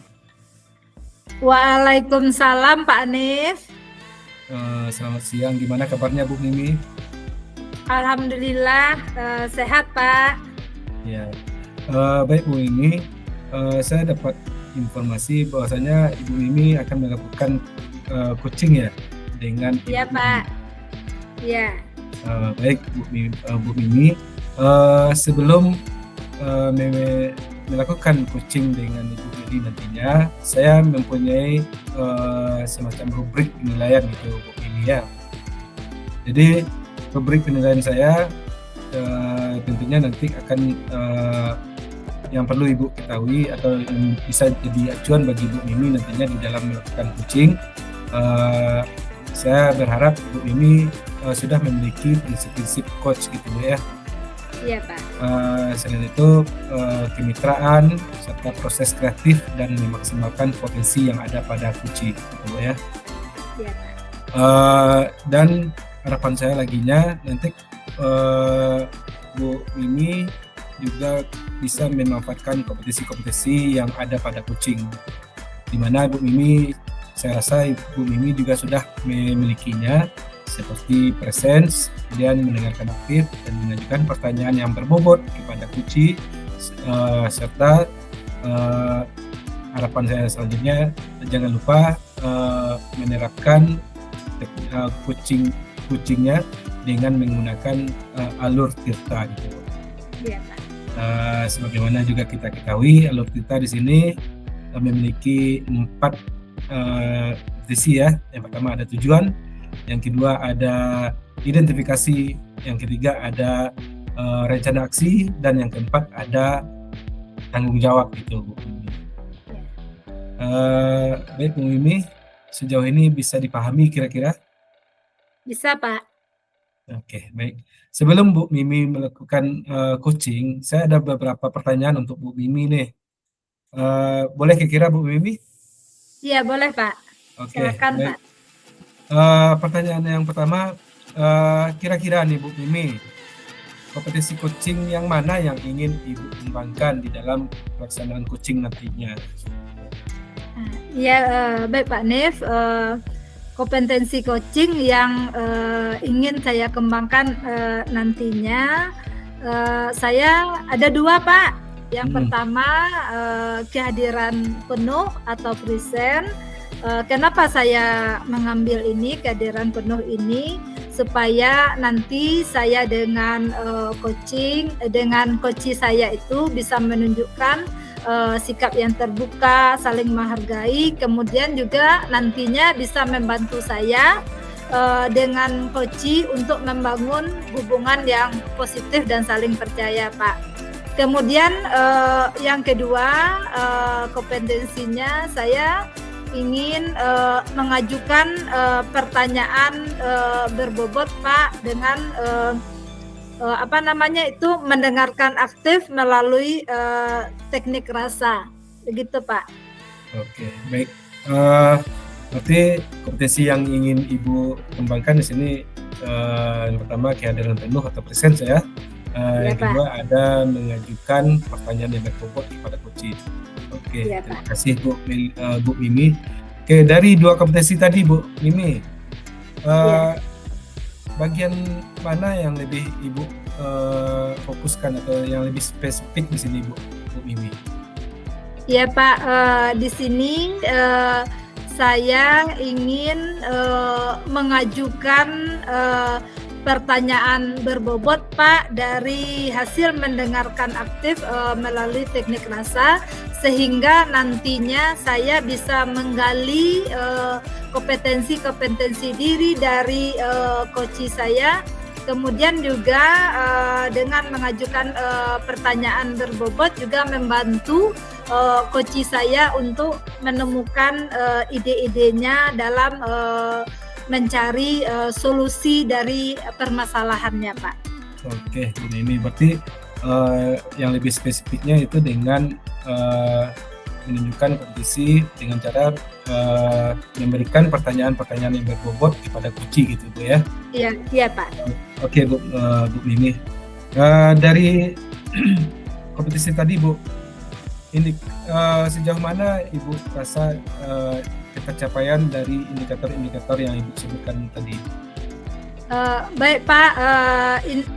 Waalaikumsalam Pak Anif. Selamat siang, gimana kabarnya Bu Mimi? Alhamdulillah sehat Pak. Ya, baik Bu Mimi. Saya dapat informasi bahwasanya Ibu Mimi akan melakukan coaching ya dengan Ibu Iya Pak. Iya. Baik Bu Mimi. Sebelum melakukan coaching dengan Ibu Mimi nantinya, saya mempunyai semacam rubrik penilaian gitu Bu Mimi ya. Jadi rubrik penilaian saya tentunya nanti akan yang perlu Ibu ketahui atau yang bisa jadi acuan bagi Ibu Mimi nantinya di dalam melakukan coaching. saya berharap Bu Mimi sudah memiliki prinsip-prinsip coach gitu Bu ya. Iya Pak. Selain itu kemitraan serta proses kreatif dan memaksimalkan potensi yang ada pada Kuci gitu Bu ya. Iya Pak. Dan harapan saya laginya nanti Bu Mimi juga bisa memanfaatkan kompetisi-kompetisi yang ada pada kucing, di mana Bu Mimi, saya rasa Bu Mimi juga sudah memilikinya, seperti presence, kemudian mendengarkan aktif dan mengajukan pertanyaan yang berbobot kepada kucing, serta harapan saya selanjutnya jangan lupa menerapkan kucingnya dengan menggunakan alur tirta gitu. Iya Pak. Sebagaimana juga kita ketahui, alur tirta di sini memiliki 4 kompetisi ya. Yang pertama ada tujuan, yang kedua ada identifikasi, yang ketiga ada rencana aksi, dan yang keempat ada tanggung jawab gitu Bu Mimi. Baik Bu Mimi, sejauh ini bisa dipahami kira-kira? Bisa Pak. Oke, baik. Sebelum Bu Mimi melakukan coaching, saya ada beberapa pertanyaan untuk Bu Mimi nih. Boleh kira-kira Bu Mimi? Iya boleh Pak. Oke, Silakan baik. Pak. Pertanyaan yang pertama, kira-kira nih Bu Mimi, kompetisi coaching yang mana yang ingin Ibu kembangkan di dalam pelaksanaan coaching nantinya? Iya, baik Pak Nif. Kompetensi coaching yang ingin saya kembangkan nantinya, saya ada 2 Pak. Yang pertama kehadiran penuh atau present. Kenapa saya mengambil ini, kehadiran penuh ini, supaya nanti saya dengan coaching saya itu bisa menunjukkan sikap yang terbuka, saling menghargai, kemudian juga nantinya bisa membantu saya dengan coach untuk membangun hubungan yang positif dan saling percaya Pak. Kemudian yang kedua, kompetensinya saya ingin mengajukan pertanyaan berbobot Pak dengan mendengarkan aktif melalui teknik rasa, begitu Pak. Oke, baik. Berarti kompetensi yang ingin Ibu kembangkan di sini yang pertama kehadiran penuh atau presence ya. Yang kedua ada mengajukan pertanyaan yang berbobot kepada coach. Oke, ya, terima kasih Bu Mimi. Oke, dari 2 kompetensi tadi Bu Mimi, bagian mana yang lebih Ibu fokuskan atau yang lebih spesifik di sini Bu Mimi? Ya Pak, di sini saya ingin mengajukan pertanyaan berbobot Pak dari hasil mendengarkan aktif melalui teknik rasa, sehingga nantinya saya bisa menggali kompetensi diri dari coach saya. Kemudian juga dengan mengajukan pertanyaan berbobot juga membantu coach saya untuk menemukan ide-idenya dalam mencari solusi dari permasalahannya Pak. Oke, Bu Mimi, berarti yang lebih spesifiknya itu dengan menunjukkan kompetisi dengan cara memberikan pertanyaan-pertanyaan yang berbobot kepada coach gitu Bu ya? Iya Pak. Oke Bu Mimi, dari kompetisi tadi Bu, ini sejauh mana Ibu rasa pencapaian dari indikator-indikator yang Ibu sebutkan tadi? Baik Pak,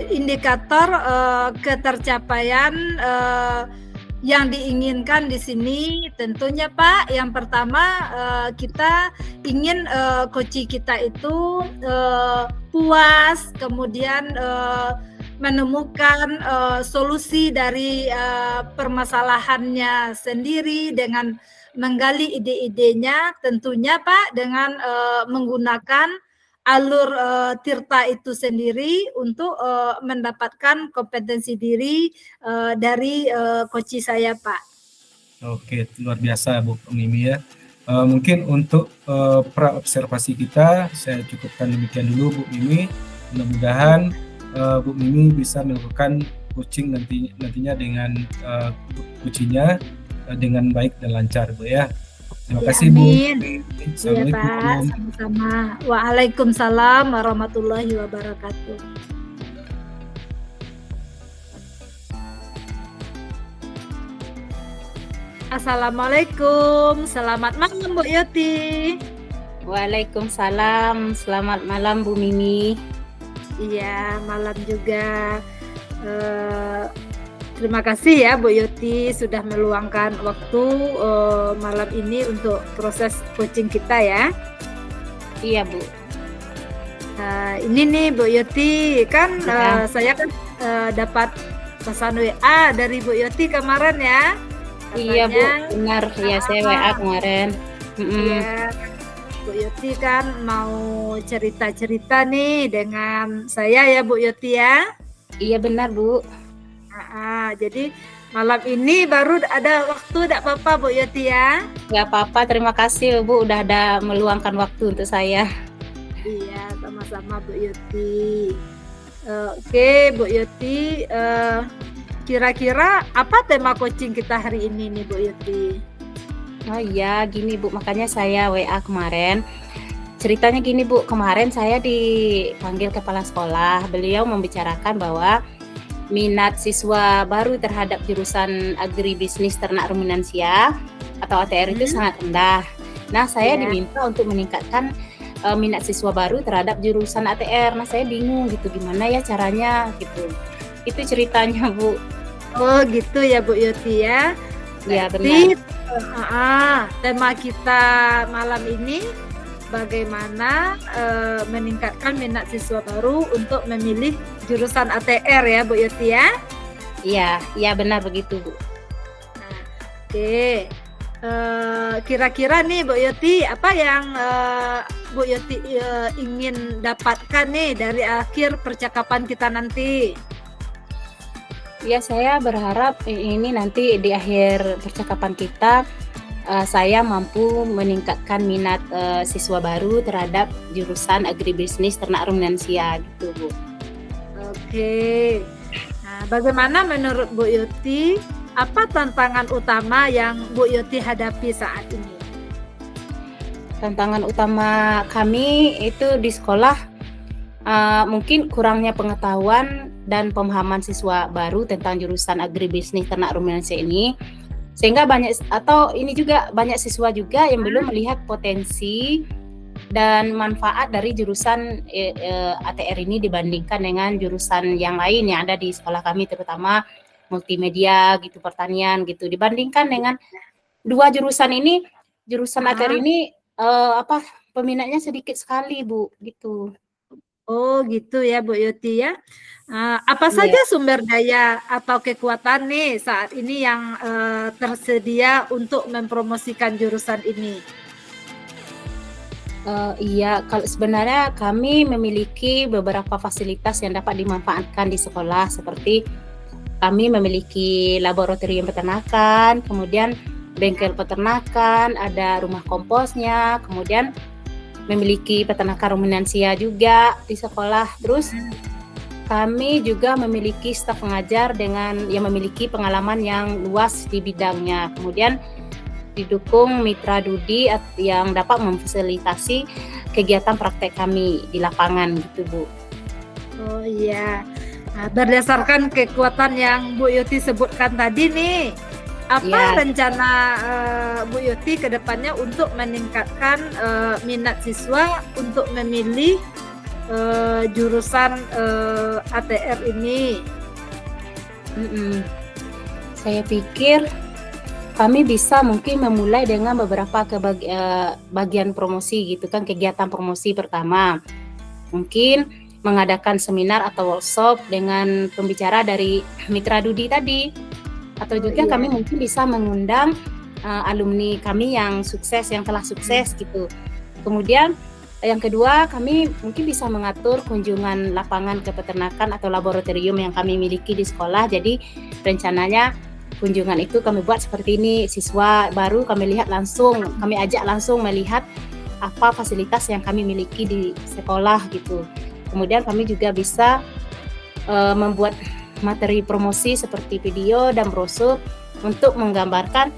indikator ketercapaian yang diinginkan di sini tentunya Pak, yang pertama kita ingin coach kita itu puas, kemudian menemukan solusi dari permasalahannya sendiri dengan menggali ide-idenya, tentunya Pak dengan menggunakan alur tirta itu sendiri untuk mendapatkan kompetensi diri dari coach saya Pak. Oke, luar biasa Bu Mimi ya. Mungkin untuk pra-observasi kita, saya cukupkan demikian dulu Bu Mimi. Mudah-mudahan Bu Mimi bisa melakukan coaching nantinya dengan coachingnya dengan baik dan lancar Bu ya. Terima kasih Bu. Amin. Iya Pak, Assalamualaikum. sama-sama. Waalaikumsalam warahmatullahi wabarakatuh. Assalamualaikum, selamat malam Bu Yoti. Waalaikumsalam, selamat malam Bu Mimi. Iya, malam juga. Terima kasih ya Bu Yoti sudah meluangkan waktu malam ini untuk proses coaching kita ya. Iya Bu. Ini nih Bu Yoti, kan Ya. saya kan dapat pesan WA dari Bu Yoti kemarin ya. Iya Bu, Katanya, benar. Ya saya WA kemarin. Iya, Bu Yoti kan mau cerita-cerita nih dengan saya ya Bu Yoti ya. Iya benar Bu. Jadi malam ini baru ada waktu, tidak apa-apa Bu Yoti ya. Gak apa-apa, terima kasih Bu udah ada meluangkan waktu untuk saya. Iya, sama-sama Bu Yoti. Oke Bu Yoti, kira-kira apa tema coaching kita hari ini nih Bu Yoti? Oh iya, gini Bu, makanya saya WA kemarin. Ceritanya gini Bu, kemarin saya dipanggil kepala sekolah. Beliau membicarakan bahwa minat siswa baru terhadap jurusan agribisnis ternak ruminansia atau ATR itu sangat rendah. Nah, saya diminta untuk meningkatkan minat siswa baru terhadap jurusan ATR. Nah, saya bingung gitu, gimana ya caranya gitu. Itu ceritanya Bu. Oh gitu ya Bu Yoti ya. Ya Berarti, benar. tema kita malam ini bagaimana meningkatkan minat siswa baru untuk memilih jurusan ATR ya Bu Yoti ya. Iya benar begitu Bu. Oke. Kira-kira nih Bu Yoti, apa yang Bu Yoti ingin dapatkan nih dari akhir percakapan kita nanti? Ya, saya berharap ini nanti di akhir percakapan kita saya mampu meningkatkan minat siswa baru terhadap jurusan agribisnis ternak ruminansia gitu Bu. Oke. Nah, bagaimana menurut Bu Yoti, apa tantangan utama yang Bu Yoti hadapi saat ini? Tantangan utama kami itu di sekolah mungkin kurangnya pengetahuan dan pemahaman siswa baru tentang jurusan agribisnis ternak ruminansia ini, sehingga banyak siswa juga yang belum melihat potensi dan manfaat dari jurusan ATR ini dibandingkan dengan jurusan yang lain yang ada di sekolah kami, terutama multimedia gitu, pertanian gitu. Dibandingkan dengan dua jurusan ini, jurusan ATR ini peminatnya sedikit sekali Bu gitu. Oh gitu ya Bu Yoti ya. Apa saja sumber daya atau kekuatan nih saat ini yang tersedia untuk mempromosikan jurusan ini? Kalau sebenarnya kami memiliki beberapa fasilitas yang dapat dimanfaatkan di sekolah, seperti kami memiliki laboratorium peternakan, kemudian bengkel peternakan, ada rumah komposnya, kemudian memiliki peternakan ruminansia juga di sekolah. Terus kami juga memiliki staf pengajar yang memiliki pengalaman yang luas di bidangnya. Kemudian didukung mitra Dudi yang dapat memfasilitasi kegiatan praktek kami di lapangan gitu Bu. Oh iya. Nah, berdasarkan kekuatan yang Bu Yoti sebutkan tadi nih, apa rencana Bu Yoti ke depannya untuk meningkatkan minat siswa untuk memilih jurusan ATR ini? Saya pikir kami bisa mungkin memulai dengan beberapa bagian promosi gitu kan, kegiatan promosi pertama. Mungkin mengadakan seminar atau workshop dengan pembicara dari mitra Dudi tadi. Atau juga kami mungkin bisa mengundang alumni kami yang telah sukses gitu. Kemudian yang kedua, kami mungkin bisa mengatur kunjungan lapangan ke peternakan atau laboratorium yang kami miliki di sekolah. Jadi rencananya kunjungan itu kami buat seperti ini, siswa baru kami lihat langsung, kami ajak langsung melihat apa fasilitas yang kami miliki di sekolah gitu. Kemudian kami juga bisa membuat materi promosi seperti video dan brosur untuk menggambarkan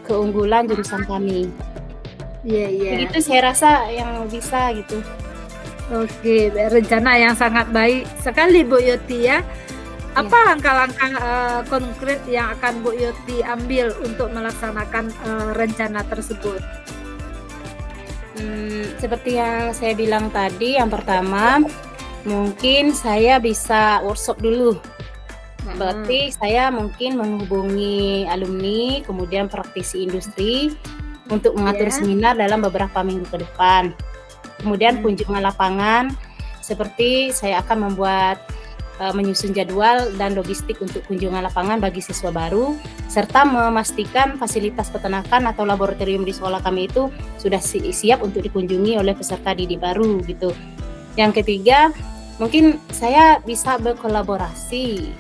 keunggulan jurusan kami. Iya. Begitu saya rasa yang bisa gitu. Oke, rencana yang sangat baik sekali Bu Yoti ya. Apa langkah-langkah konkret yang akan Bu Yoti ambil untuk melaksanakan rencana tersebut? Seperti yang saya bilang tadi, yang pertama mungkin saya bisa workshop dulu. Berarti saya mungkin menghubungi alumni, kemudian praktisi industri untuk mengatur seminar dalam beberapa minggu ke depan. Kemudian kunjungan lapangan, seperti saya akan membuat menyusun jadwal dan logistik untuk kunjungan lapangan bagi siswa baru, serta memastikan fasilitas peternakan atau laboratorium di sekolah kami itu sudah siap untuk dikunjungi oleh peserta didik baru gitu. Yang ketiga, mungkin saya bisa berkolaborasi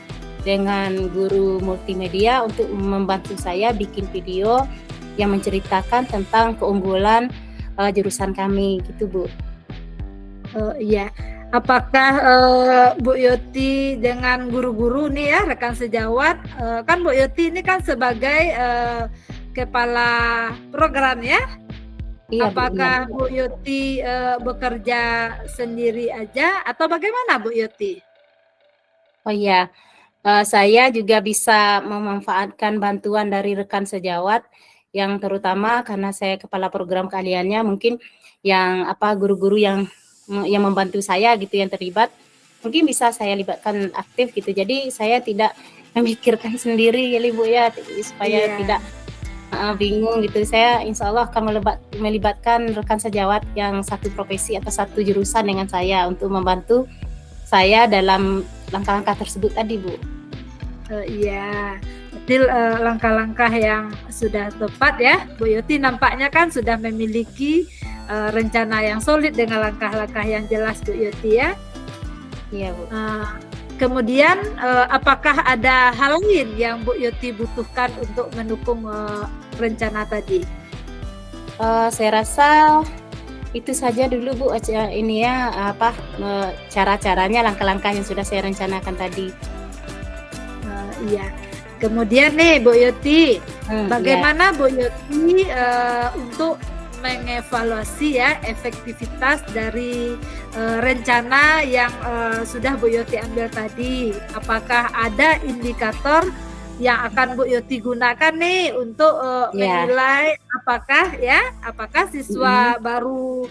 dengan guru multimedia untuk membantu saya bikin video yang menceritakan tentang keunggulan jurusan kami gitu Bu. Iya. Apakah Bu Yoti dengan guru-guru nih ya, rekan sejawat, kan Bu Yoti ini kan sebagai kepala program ya? Iya, Apakah Bu Yoti bekerja sendiri aja atau bagaimana Bu Yoti? Oh iya, saya juga bisa memanfaatkan bantuan dari rekan sejawat yang terutama karena saya kepala program keahliannya, mungkin yang guru-guru yang membantu saya gitu yang terlibat, mungkin bisa saya libatkan aktif gitu. Jadi saya tidak memikirkan sendiri ya Bu ya, supaya tidak bingung gitu. Saya insya Allah akan melibatkan rekan sejawat yang satu profesi atau satu jurusan dengan saya untuk membantu saya dalam langkah-langkah tersebut tadi Bu. Iya, betul, langkah-langkah yang sudah tepat ya. Bu Yoti nampaknya kan sudah memiliki rencana yang solid dengan langkah-langkah yang jelas Bu Yoti ya. Iya Bu. Kemudian apakah ada hal lain yang Bu Yoti butuhkan untuk mendukung rencana tadi? Saya rasa itu saja dulu Bu, ini ya cara-caranya, langkah-langkah yang sudah saya rencanakan tadi. Iya. Kemudian nih Bu Yoti, bagaimana Bu Yoti untuk mengevaluasi ya efektivitas dari rencana yang sudah Bu Yoti ambil tadi? Apakah ada indikator yang akan Bu Yoti gunakan nih untuk menilai apakah siswa baru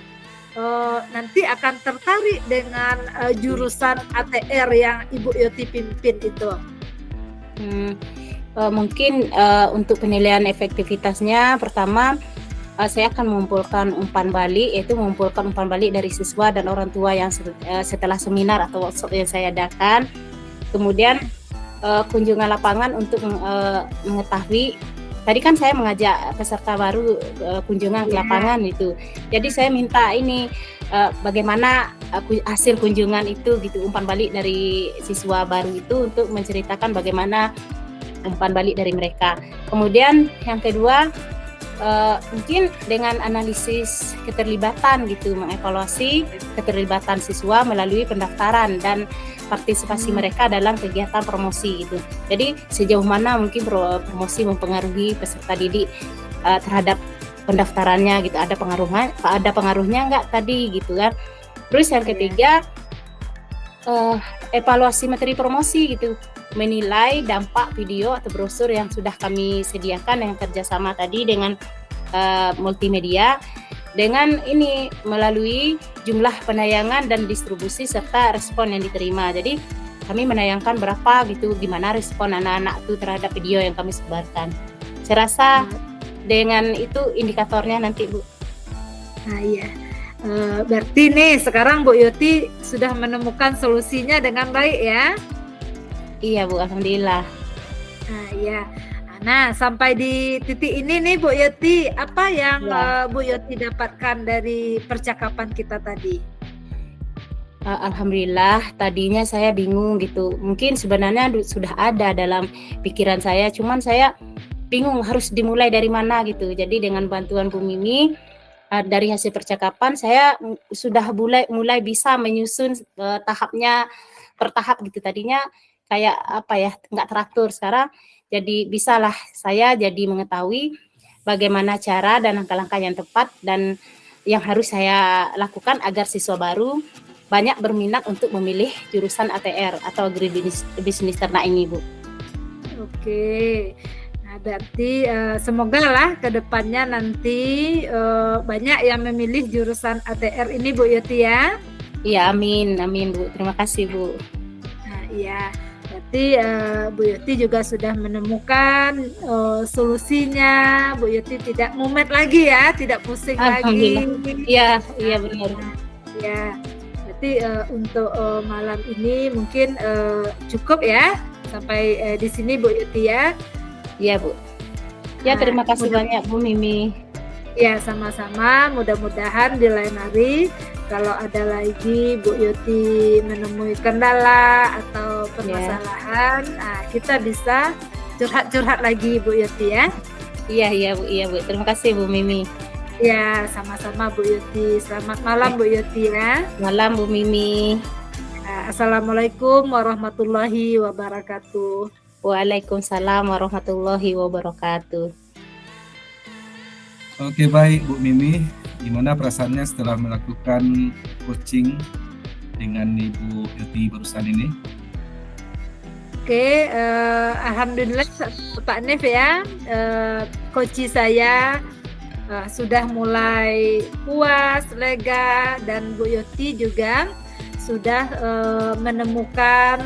nanti akan tertarik dengan jurusan ATR yang Ibu Yoti pimpin itu? Mungkin untuk penilaian efektivitasnya, pertama saya akan mengumpulkan umpan balik, yaitu mengumpulkan umpan balik dari siswa dan orang tua yang setelah seminar atau workshop yang saya adakan. Kemudian kunjungan lapangan untuk mengetahui, tadi kan saya mengajak peserta baru kunjungan ke lapangan itu. Jadi saya minta ini bagaimana hasil kunjungan itu gitu, umpan balik dari siswa baru itu untuk menceritakan bagaimana umpan balik dari mereka. Kemudian yang kedua, mungkin dengan analisis keterlibatan gitu, mengevaluasi keterlibatan siswa melalui pendaftaran dan partisipasi mereka dalam kegiatan promosi gitu. Jadi sejauh mana mungkin promosi mempengaruhi peserta didik terhadap pendaftarannya gitu, ada pengaruhnya nggak tadi gitu kan. Terus yang ketiga, evaluasi materi promosi gitu, menilai dampak video atau brosur yang sudah kami sediakan dengan kerjasama tadi dengan multimedia, dengan ini melalui jumlah penayangan dan distribusi serta respon yang diterima. Jadi kami menayangkan berapa gitu, gimana respon anak-anak itu terhadap video yang kami sebarkan. Saya rasa dengan itu indikatornya nanti Bu. Nah iya, berarti nih sekarang Bu Yoti sudah menemukan solusinya dengan baik ya? Iya Bu, alhamdulillah. Nah iya. Nah sampai di titik ini nih Bu Yoti, apa yang Bu Yoti dapatkan dari percakapan kita tadi? Alhamdulillah, tadinya saya bingung gitu. Mungkin sebenarnya sudah ada dalam pikiran saya, cuman saya bingung harus dimulai dari mana gitu. Jadi dengan bantuan Bu Mimi, dari hasil percakapan saya sudah mulai bisa menyusun tahapnya per tahap gitu. Tadinya kayak apa ya, nggak teratur. Sekarang jadi bisalah saya jadi mengetahui bagaimana cara dan langkah-langkah yang tepat dan yang harus saya lakukan agar siswa baru banyak berminat untuk memilih jurusan ATR atau Agribisnis Ternak ini, Bu. Oke. Nah, berarti semoga lah ke depannya nanti banyak yang memilih jurusan ATR ini, Bu Yoti ya. Iya, amin, Bu. Terima kasih, Bu. Nah, iya. Berarti Bu Yoti juga sudah menemukan solusinya. Bu Yoti tidak mumet lagi ya, tidak pusing lagi. Iya, benar. Ya. Berarti untuk malam ini mungkin cukup ya, sampai di sini Bu Yoti ya. Iya, Bu. Ya, terima kasih banyak Bu Mimi. Ya, sama-sama. Mudah-mudahan di lain hari kalau ada lagi Bu Yoti menemui kendala atau permasalahan, kita bisa curhat-curhat lagi Bu Yoti ya. Iya Bu. Terima kasih Bu Mimi. Ya, sama-sama Bu Yoti. Selamat malam Bu Yoti ya. Malam Bu Mimi. Assalamualaikum warahmatullahi wabarakatuh. Waalaikumsalam warahmatullahi wabarakatuh. Oke, baik Bu Mimi. Gimana perasaannya setelah melakukan coaching dengan Ibu Yoti barusan ini? Oke, alhamdulillah Pak Nef ya, coach saya sudah mulai puas, lega, dan Bu Yoti juga sudah menemukan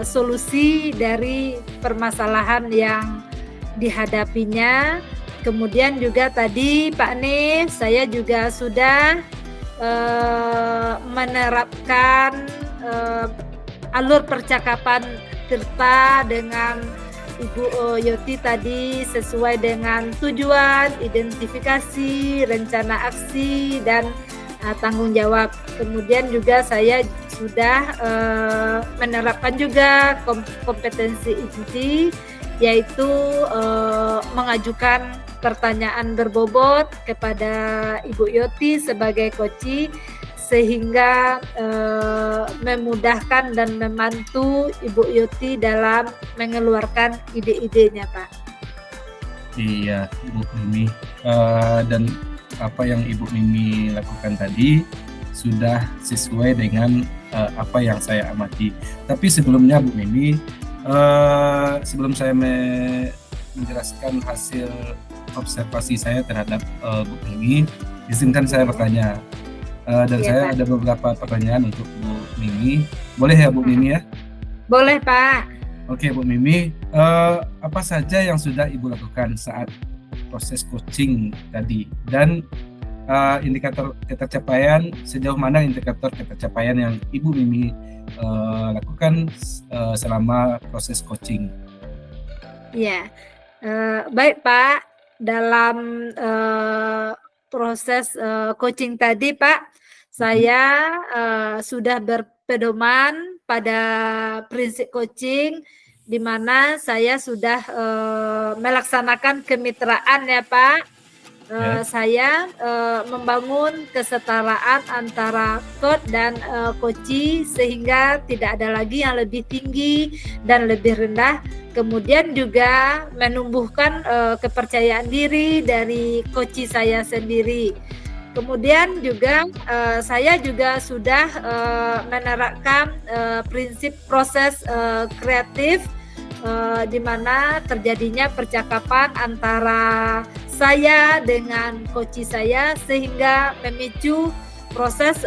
solusi dari permasalahan yang dihadapinya. Kemudian juga tadi Pak Nef, saya juga sudah menerapkan alur percakapan Tirta dengan Ibu Yoti tadi sesuai dengan tujuan, identifikasi, rencana aksi, dan tanggung jawab. Kemudian juga saya sudah menerapkan juga kompetensi inti, yaitu mengajukan pertanyaan berbobot kepada Ibu Yoti sebagai coach, sehingga memudahkan dan membantu Ibu Yoti dalam mengeluarkan ide-idenya, Pak. Iya, Bu Mimi. Dan apa yang Ibu Mimi lakukan tadi sudah sesuai dengan apa yang saya amati. Tapi sebelumnya Bu Mimi, sebelum saya menjelaskan hasil observasi saya terhadap Bu Mimi, izinkan saya bertanya. Dan saya ada beberapa pertanyaan untuk Bu Mimi. Boleh ya Bu Mimi ya? Boleh Pak. Oke Bu Mimi, apa saja yang sudah Ibu lakukan saat proses coaching tadi? Dan indikator ketercapaian, sejauh mana indikator ketercapaian yang Ibu Mimi lakukan selama proses coaching? Ya, baik Pak. Dalam proses coaching tadi Pak, saya sudah berpedoman pada prinsip coaching, di mana saya sudah melaksanakan kemitraan ya Pak. Saya membangun kesetaraan antara coach dan coachee, sehingga tidak ada lagi yang lebih tinggi dan lebih rendah. Kemudian juga menumbuhkan kepercayaan diri dari coachee saya sendiri. Kemudian juga saya juga sudah menerapkan prinsip proses kreatif, di mana terjadinya percakapan antara saya dengan coachee saya, sehingga memicu proses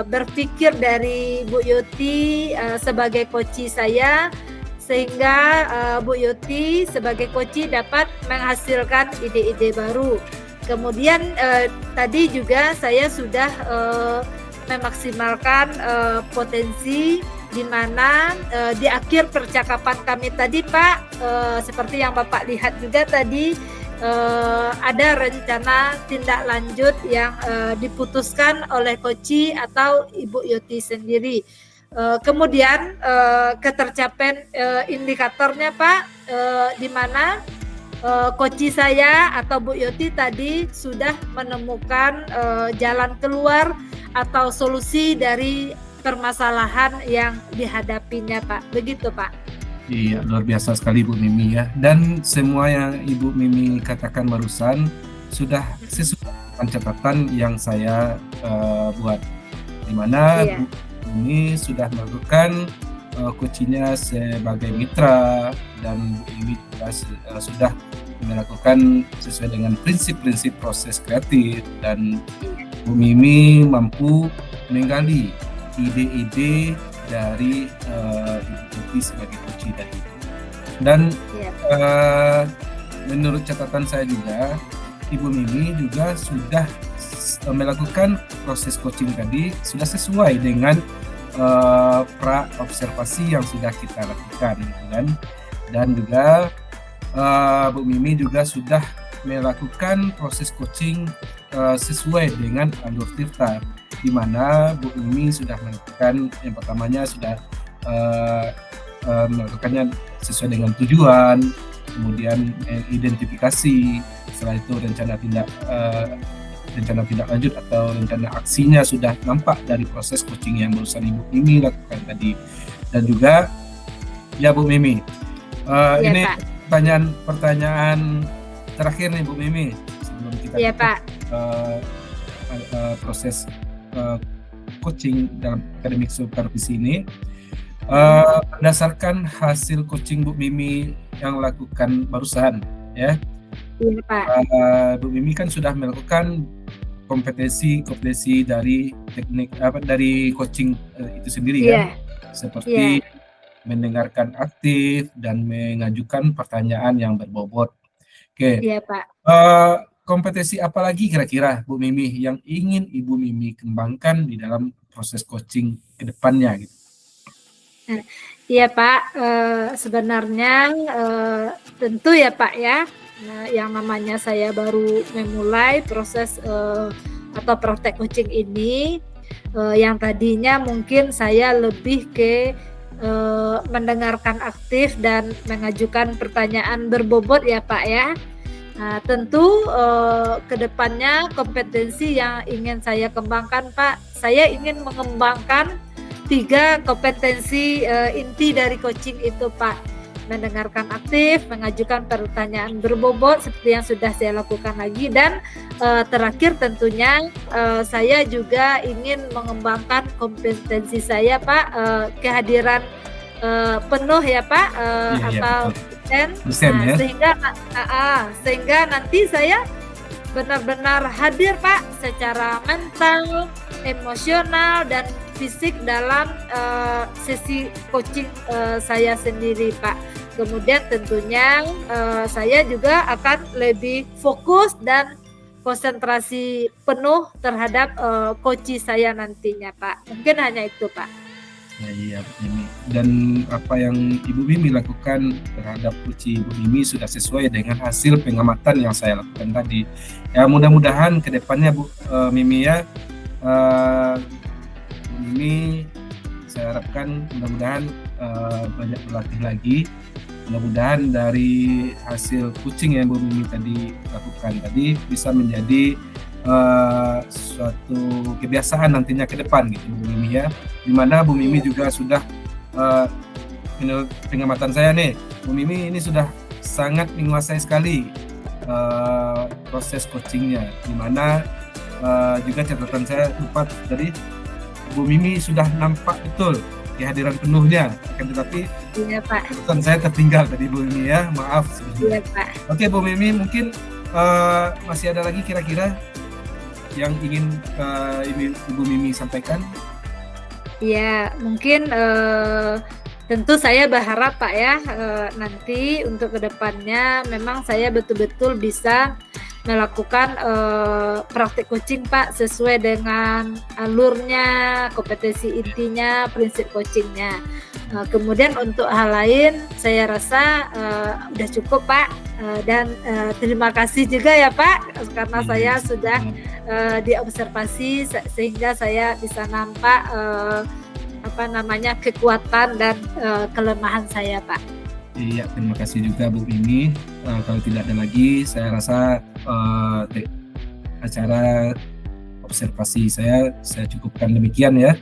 berpikir dari Bu Yoti sebagai coachee saya, sehingga Bu Yoti sebagai coachee dapat menghasilkan ide-ide baru. Kemudian tadi juga saya sudah memaksimalkan potensi, di mana di akhir percakapan kami tadi Pak, seperti yang Bapak lihat juga tadi, ada rencana tindak lanjut yang diputuskan oleh Koci atau Ibu Yoti sendiri. Kemudian ketercapaian indikatornya Pak, di mana Koci saya atau Bu Yoti tadi sudah menemukan jalan keluar atau solusi dari permasalahan yang dihadapinya Pak. Begitu Pak. Iya, luar biasa sekali Bu Mimi ya. Dan semua yang Ibu Mimi katakan barusan sudah sesuai dengan catatan yang saya buat, di mana Iya. Bu Mimi sudah melakukan coachingnya sebagai mitra, dan Bu Mimi juga sudah melakukan sesuai dengan prinsip-prinsip proses kreatif, dan Bu Mimi mampu menggali ide-ide dari Ibu Yoti sebagai coach tadi. Dan Iya. menurut catatan saya juga, Ibu Mimi juga sudah melakukan proses coaching tadi sudah sesuai dengan pra observasi yang sudah kita lakukan, gitu kan. Dan juga Bu Mimi juga sudah melakukan proses coaching sesuai dengan alur Tirta, di mana Bu Mimi sudah melakukan yang pertamanya sudah melakukannya sesuai dengan tujuan, kemudian identifikasi, setelah itu rencana tindak lanjut atau rencana aksinya sudah nampak dari proses coaching yang barusan Ibu Mimi lakukan tadi. Dan juga ya Bu Mimi, Iya, ini Pak. pertanyaan terakhir nih Bu Mimi sebelum kita Iya tutup, Pak. proses coaching dalam akademik supervisi ini. Berdasarkan hasil coaching Bu Mimi yang lakukan barusan ya, Iya Pak. Bu Mimi kan sudah melakukan kompetensi dari teknik dari coaching itu sendiri Iya. kan, seperti mendengarkan aktif dan mengajukan pertanyaan yang berbobot. Oke, Iya Pak. kompetensi apa lagi kira-kira Bu Mimi yang ingin Ibu Mimi kembangkan di dalam proses coaching ke depannya gitu? Iya Pak, sebenarnya tentu ya Pak ya, yang namanya saya baru memulai proses atau praktek coaching ini, yang tadinya mungkin saya lebih ke mendengarkan aktif dan mengajukan pertanyaan berbobot ya Pak ya. Nah, tentu kedepannya kompetensi yang ingin saya kembangkan Pak, saya ingin mengembangkan 3 kompetensi inti dari coaching itu Pak. Mendengarkan aktif, mengajukan pertanyaan berbobot seperti yang sudah saya lakukan lagi, dan terakhir tentunya saya juga ingin mengembangkan kompetensi saya Pak, kehadiran penuh ya Pak, atau Dosen ya. sehingga nanti saya benar-benar hadir Pak secara mental, emosional, dan fisik dalam sesi coaching saya sendiri Pak. Kemudian tentunya saya juga akan lebih fokus dan konsentrasi penuh terhadap coaching saya nantinya Pak. Mungkin hanya itu Pak. Ya, iya Bu Mimi. Dan apa yang Ibu Mimi lakukan terhadap coaching Ibu Mimi sudah sesuai dengan hasil pengamatan yang saya lakukan tadi. Ya, mudah-mudahan ke depannya Bu Mimi ya, Bu Mimi saya harapkan mudah-mudahan banyak berlatih lagi. Mudah-mudahan dari hasil coaching yang Bu Mimi tadi lakukan tadi bisa menjadi suatu kebiasaan nantinya ke depan gitu Bu Mimi ya. Dimana Bu Mimi juga sudah menurut pengamatan saya nih, Bu Mimi ini sudah sangat menguasai sekali proses coachingnya. Dimana juga catatan saya lupa tadi, Bu Mimi sudah nampak betul kehadiran penuhnya, akan tetapi Iya Pak. catatan saya tertinggal tadi Bu Mimi ya, maaf Iya sebelumnya. Pak. Oke Bu Mimi, mungkin masih ada lagi kira-kira yang ingin Ibu Mimi sampaikan? Ya, mungkin tentu saya berharap Pak ya, nanti untuk kedepannya memang saya betul-betul bisa melakukan praktik coaching Pak sesuai dengan alurnya, kompetensi intinya, prinsip coachingnya. Kemudian untuk hal lain saya rasa udah cukup Pak, dan terima kasih juga ya Pak karena saya sudah diobservasi sehingga saya bisa nampak kekuatan dan kelemahan saya Pak. Iya, terima kasih juga Bu Mimi. Kalau tidak ada lagi, saya rasa acara observasi saya cukupkan demikian ya.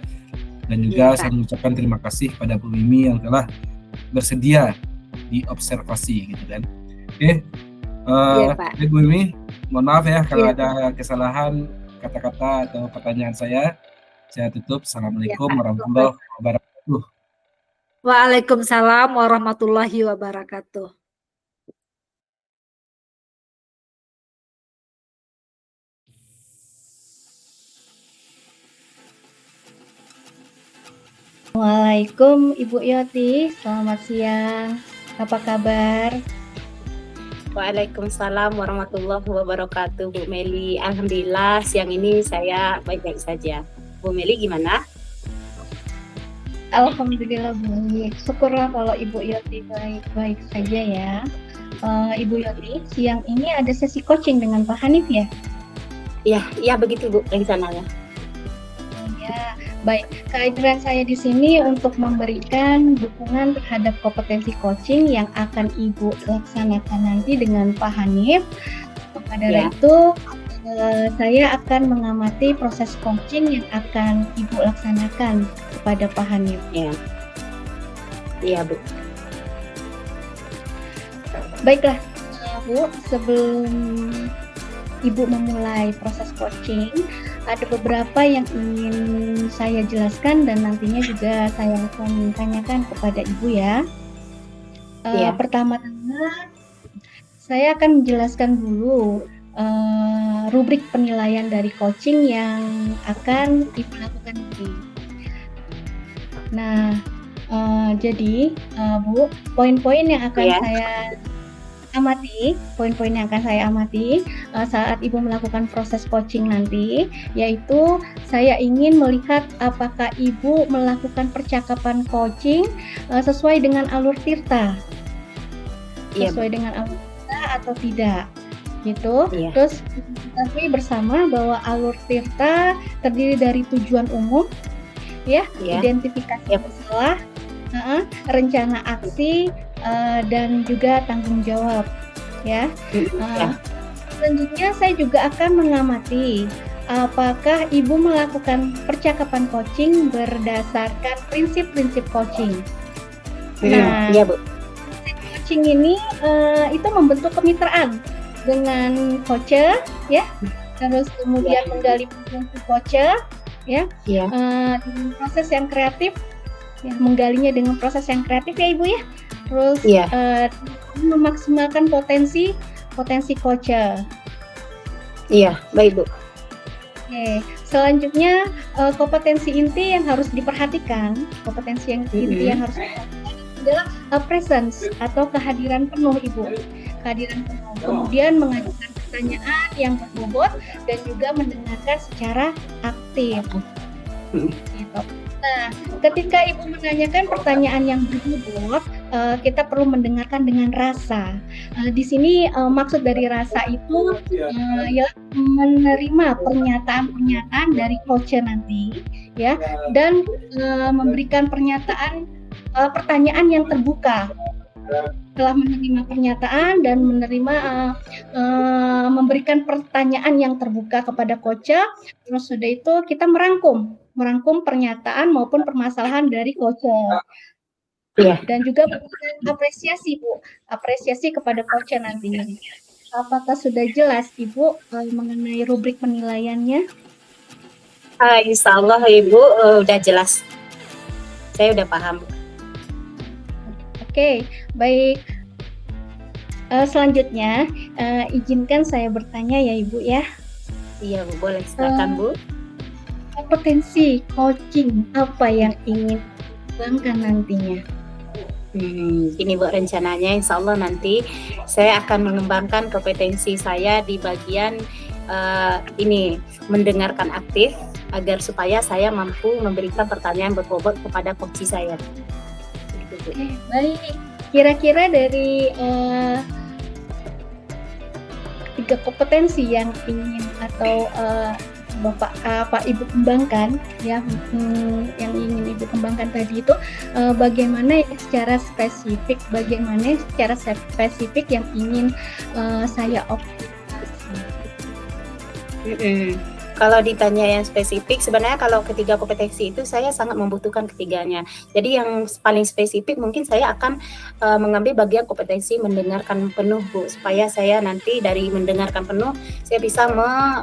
Dan juga saya mengucapkan terima kasih pada Bu Mimi yang telah bersedia diobservasi gitu kan. Oke, baik Bu Mimi, mohon maaf ya kalau ada kesalahan kata-kata atau pertanyaan saya. Saya tutup. Assalamualaikum warahmatullahi wabarakatuh. Waalaikumsalam warahmatullahi wabarakatuh. Waalaikumsalam Ibu Yoti, selamat siang. Apa kabar? Waalaikumsalam warahmatullahi wabarakatuh, Bu Meli. Alhamdulillah siang ini saya baik-baik saja. Bu Meli gimana? Alhamdulillah baik. Syukurlah kalau Ibu Yoti baik-baik saja ya. Ibu Yoti, siang ini ada sesi coaching dengan Pak Hanif ya? Ya begitu Bu, rencananya. Ya, baik. Kehadiran saya di sini untuk memberikan dukungan terhadap kompetensi coaching yang akan Ibu laksanakan nanti dengan Pak Hanif. Maka dari itu, saya akan mengamati proses coaching yang akan Ibu laksanakan kepada Pak Hanif. Iya Bu. Baiklah, Bu, sebelum Ibu memulai proses coaching, ada beberapa yang ingin saya jelaskan dan nantinya juga saya akan tanyakan kepada Ibu ya. Pertama-tama, saya akan menjelaskan dulu rubrik penilaian dari coaching yang akan Ibu lakukan nanti. Nah, jadi Bu, poin-poin yang akan saya amati saat Ibu melakukan proses coaching nanti, yaitu saya ingin melihat apakah Ibu melakukan percakapan coaching sesuai dengan alur Tirta, atau tidak, gitu. Terus kita bersama bahwa alur Tirta terdiri dari tujuan umum, identifikasi masalah, rencana aksi, dan juga tanggung jawab ya. Selanjutnya saya juga akan mengamati apakah Ibu melakukan percakapan coaching berdasarkan prinsip-prinsip coaching. Bu. Coaching ini itu membentuk kemitraan dengan coacher ya. Terus kemudian menggali potensi coacher ya. Dengan proses yang kreatif ya, menggalinya dengan proses yang kreatif ya Ibu ya. Terus memaksimalkan potensi coacher. Iya, baik Bu. Oke, selanjutnya kompetensi inti yang harus diperhatikan. Kompetensi yang inti yang harus diperhatikan adalah presence atau kehadiran penuh Ibu. Kehadiran penuh. Kemudian mengajukan pertanyaan yang berbobot dan juga mendengarkan secara aktif. Gitu. Nah, ketika Ibu menanyakan pertanyaan yang berbobot, kita perlu mendengarkan dengan rasa. Di sini maksud dari rasa itu ya menerima pernyataan-pernyataan dari coach nanti, ya, dan memberikan pertanyaan yang terbuka. Setelah menerima pernyataan dan memberikan pertanyaan yang terbuka kepada coach, terus sudah itu kita merangkum pernyataan maupun permasalahan dari coach. Dan juga apresiasi Bu, apresiasi kepada coach nantinya. Apakah sudah jelas Ibu mengenai rubrik penilaiannya? Insya Allah Ibu udah jelas. Saya udah paham. Oke, baik. Selanjutnya izinkan saya bertanya ya Ibu ya. Iya Bu, boleh silakan Bu. Kompetensi coaching apa yang ingin dikembangkan nantinya? Ini Bu, rencananya insya Allah nanti saya akan mengembangkan kompetensi saya di bagian ini, mendengarkan aktif agar supaya saya mampu memberikan pertanyaan berbobot kepada coach saya. Oke, baik. Kira-kira dari tiga kompetensi yang ingin atau Pak Ibu kembangkan ya, yang ingin Ibu kembangkan tadi itu bagaimana secara spesifik yang ingin saya optimasi. Kalau ditanya yang spesifik, sebenarnya kalau ketiga kompetensi itu saya sangat membutuhkan ketiganya. Jadi yang paling spesifik mungkin saya akan mengambil bagian kompetensi mendengarkan penuh, Bu, supaya saya nanti dari mendengarkan penuh saya bisa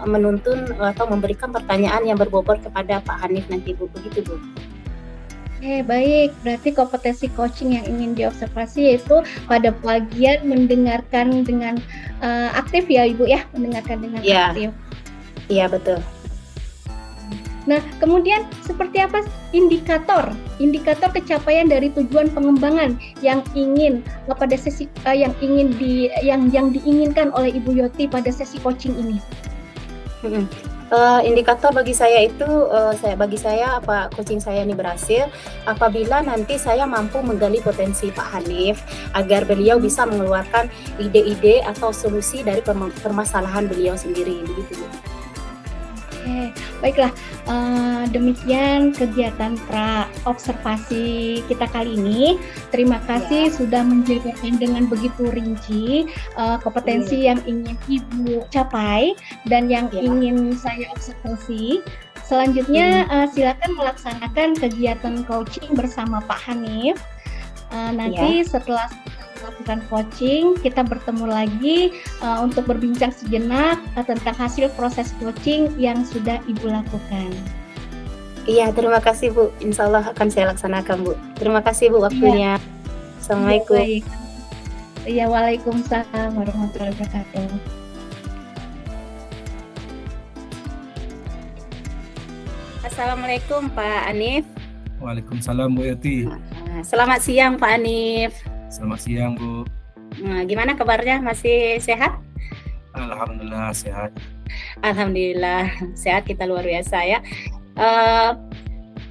menuntun atau memberikan pertanyaan yang berbobot kepada Pak Hanif nanti, Bu, begitu, Bu. Oke, baik. Berarti kompetensi coaching yang ingin diobservasi yaitu pada bagian mendengarkan dengan aktif ya, Ibu ya, mendengarkan dengan aktif. Iya, betul. Nah, kemudian seperti apa indikator kecapaian dari tujuan pengembangan yang ingin pada sesi yang diinginkan oleh Ibu Yoti pada sesi coaching ini? Indikator bagi saya itu, coaching saya ini berhasil apabila nanti saya mampu menggali potensi Pak Hanif agar beliau bisa mengeluarkan ide-ide atau solusi dari permasalahan beliau sendiri, begitu, Bu. Oke, baiklah. Demikian kegiatan pra-observasi kita kali ini. Terima kasih sudah menjelaskan dengan begitu rinci kompetensi yang ingin Ibu capai dan yang ingin saya observasi. Selanjutnya silakan melaksanakan kegiatan coaching bersama Pak Hanif. Nanti setelah melakukan coaching, kita bertemu lagi untuk berbincang sejenak tentang hasil proses coaching yang sudah Ibu lakukan. Iya, terima kasih, Bu. Insya Allah akan saya laksanakan, Bu. Terima kasih, Bu, waktunya. Assalamualaikum. Iya, waalaikumsalam warahmatullahi wabarakatuh. Assalamualaikum, Pak Hanif. Waalaikumsalam, Bu Yoti. Selamat siang, Pak Hanif. Selamat siang, Bu. Gimana kabarnya? Masih sehat? Alhamdulillah sehat. Alhamdulillah sehat, kita luar biasa ya.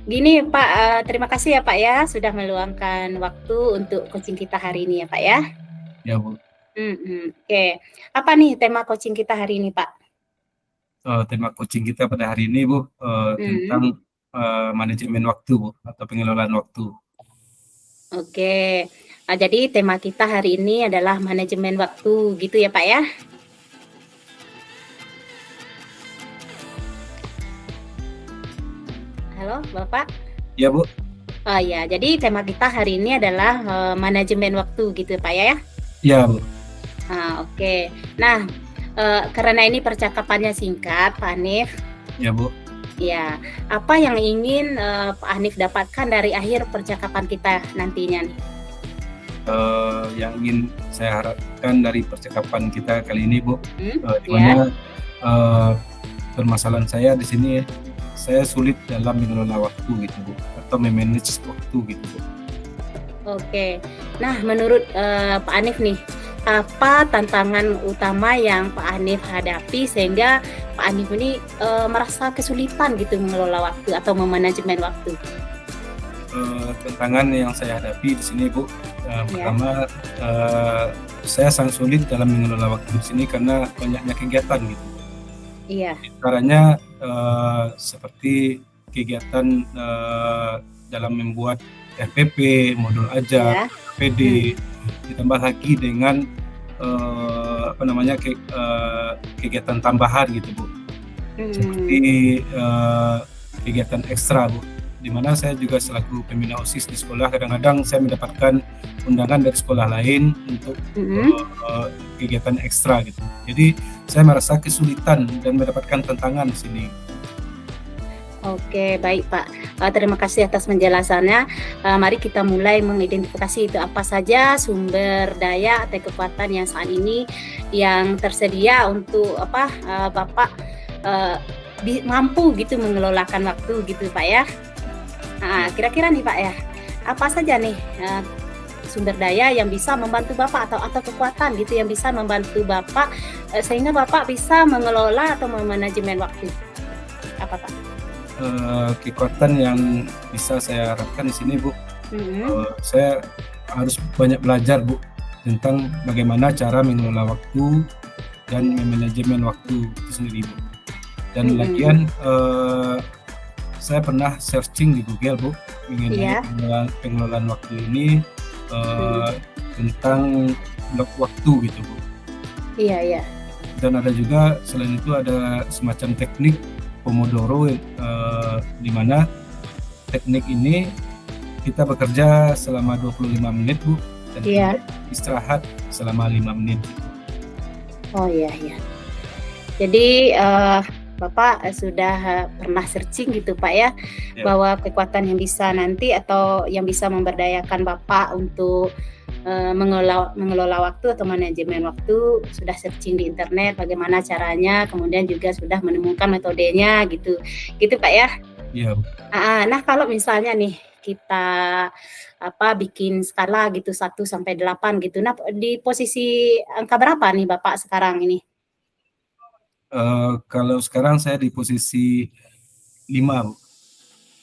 Gini Pak, terima kasih ya Pak ya sudah meluangkan waktu untuk coaching kita hari ini ya Pak ya. Ya, Bu. Oke. Apa nih tema coaching kita hari ini, Pak? Tema coaching kita pada hari ini, Bu, tentang manajemen waktu, Bu, atau pengelolaan waktu. Oke. Jadi tema kita hari ini adalah manajemen waktu, gitu ya Pak ya? Halo Bapak? Ya, Bu. Oh ya, jadi tema kita hari ini adalah manajemen waktu, gitu Pak ya? Ya, Bu. Oke. Nah, karena ini percakapannya singkat, Pak Hanif. Ya, Bu. Ya, apa yang ingin Pak Hanif dapatkan dari akhir percakapan kita nantinya nih? Yang ingin saya harapkan dari percakapan kita kali ini, Bu, di ya. mana permasalahan saya di sini, saya sulit dalam mengelola waktu gitu, Bu, atau memanage waktu gitu, Bu. Oke. Nah, menurut Pak Hanif nih, apa tantangan utama yang Pak Hanif hadapi sehingga Pak Hanif ini merasa kesulitan gitu mengelola waktu atau memanajemen waktu? Tantangan yang saya hadapi di sini, Bu, pertama saya sangat sulit dalam mengelola waktu di sini karena banyaknya kegiatan gitu. Iya. Caranya seperti kegiatan dalam membuat RPP, modul ajar, PD, ditambah lagi dengan kegiatan tambahan gitu, Bu. Seperti kegiatan ekstra, Bu. Di mana saya juga selaku pembina OSIS di sekolah, kadang-kadang saya mendapatkan undangan dari sekolah lain untuk kegiatan ekstra gitu. Jadi saya merasa kesulitan dan mendapatkan tantangan di sini. Oke, baik Pak. Terima kasih atas penjelasannya. Mari kita mulai mengidentifikasi itu apa saja sumber daya atau kekuatan yang saat ini yang tersedia untuk Bapak mampu gitu mengelolakan waktu gitu Pak ya. Nah, kira-kira nih Pak ya, apa saja nih sumber daya yang bisa membantu Bapak atau kekuatan gitu yang bisa membantu Bapak sehingga Bapak bisa mengelola atau memanajemen waktu? Apa Pak? Kekuatan yang bisa saya harapkan di sini, Bu, saya harus banyak belajar Bu tentang bagaimana cara mengelola waktu dan manajemen waktu itu sendiri Bu. Dan lagian saya pernah searching di Google Bu mengenai pengelolaan waktu ini tentang blok waktu gitu Bu. Iya. Dan ada juga selain itu ada semacam teknik Pomodoro di mana teknik ini kita bekerja selama 25 menit Bu dan istirahat selama 5 menit. Oh iya. Jadi Bapak sudah pernah searching gitu Pak ya, bahwa kekuatan yang bisa nanti atau yang bisa memberdayakan Bapak untuk mengelola waktu atau manajemen waktu, sudah searching di internet bagaimana caranya, kemudian juga sudah menemukan metodenya gitu Pak ya. Iya. Nah kalau misalnya nih kita bikin skala gitu 1 sampai 8 gitu. Nah, di posisi angka berapa nih Bapak sekarang ini? Kalau sekarang saya di posisi 5 Bu.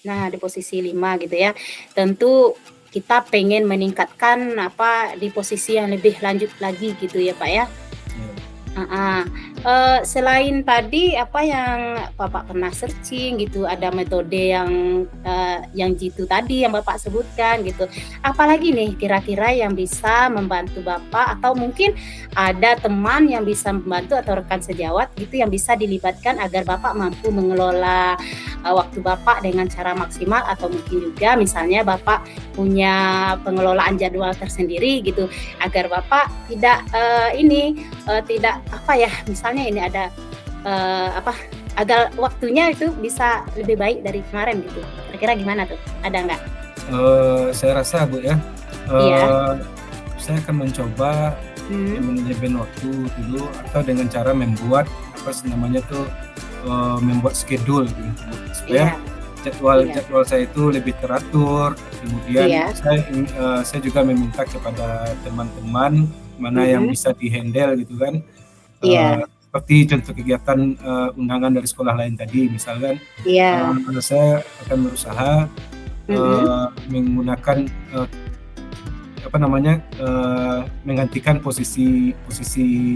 Nah, di posisi 5 gitu ya. Tentu kita pengen meningkatkan di posisi yang lebih lanjut lagi gitu ya Pak ya. Selain tadi apa yang Bapak pernah searching gitu, ada metode yang jitu tadi yang Bapak sebutkan gitu. Apalagi nih kira-kira yang bisa membantu Bapak, atau mungkin ada teman yang bisa membantu atau rekan sejawat gitu yang bisa dilibatkan agar Bapak mampu mengelola waktu Bapak dengan cara maksimal, atau mungkin juga misalnya Bapak punya pengelolaan jadwal tersendiri gitu agar Bapak tidak misalnya ini ada agar waktunya itu bisa lebih baik dari kemarin gitu. Kira-kira gimana tuh? Ada nggak? Saya rasa Bu ya, saya akan mencoba manajemen waktu dulu, atau dengan cara membuat membuat schedule gitu, supaya jadwal saya itu lebih teratur. Kemudian saya juga meminta kepada teman-teman mana yang bisa dihandle gitu kan. Seperti contoh kegiatan undangan dari sekolah lain tadi misalkan, saya akan berusaha menggunakan menggantikan posisi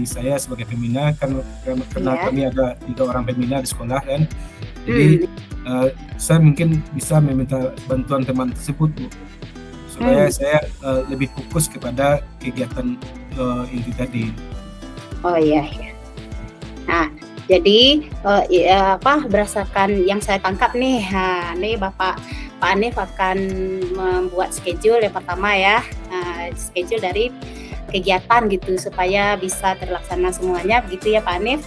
saya sebagai pembina karena kami ada 3 orang pembina di sekolah kan. Jadi saya mungkin bisa meminta bantuan teman tersebut Bu, supaya saya lebih fokus kepada kegiatan inti tadi. Oh iya. Nah, jadi berdasarkan yang saya tangkap nih, nih Pak Hanif akan membuat schedule yang pertama ya, schedule dari kegiatan gitu supaya bisa terlaksana semuanya begitu ya Pak Hanif.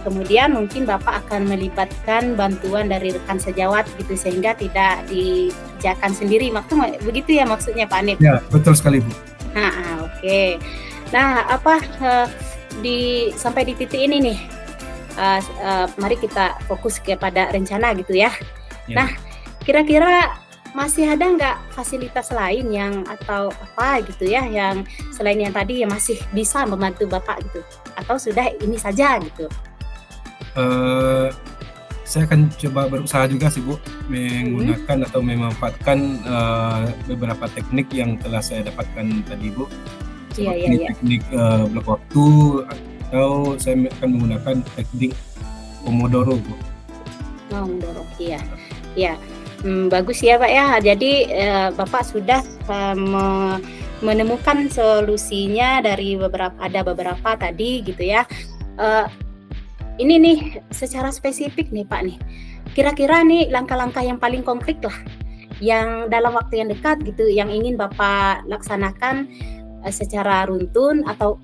Kemudian mungkin Bapak akan melibatkan bantuan dari rekan sejawat gitu sehingga tidak dikerjakan sendiri. Begitu ya maksudnya Pak Hanif? Ya, betul sekali Bu. Oke. Nah, sampai di titik ini nih, mari kita fokus kepada rencana gitu ya. Nah, kira-kira masih ada nggak fasilitas lain atau apa gitu ya, yang selain yang tadi yang masih bisa membantu Bapak gitu, atau sudah ini saja gitu? Saya akan coba berusaha juga sih Bu, menggunakan atau memanfaatkan beberapa teknik yang telah saya dapatkan tadi Bu. Seperti teknik blok waktu, atau saya akan menggunakan teknik Pomodoro Bu. Pomodoro, iya. Bagus ya Pak ya. Jadi Bapak sudah menemukan solusinya dari beberapa tadi gitu ya. Ini nih secara spesifik nih Pak nih. Kira-kira nih langkah-langkah yang paling konkret lah, yang dalam waktu yang dekat gitu, yang ingin Bapak laksanakan secara runtun atau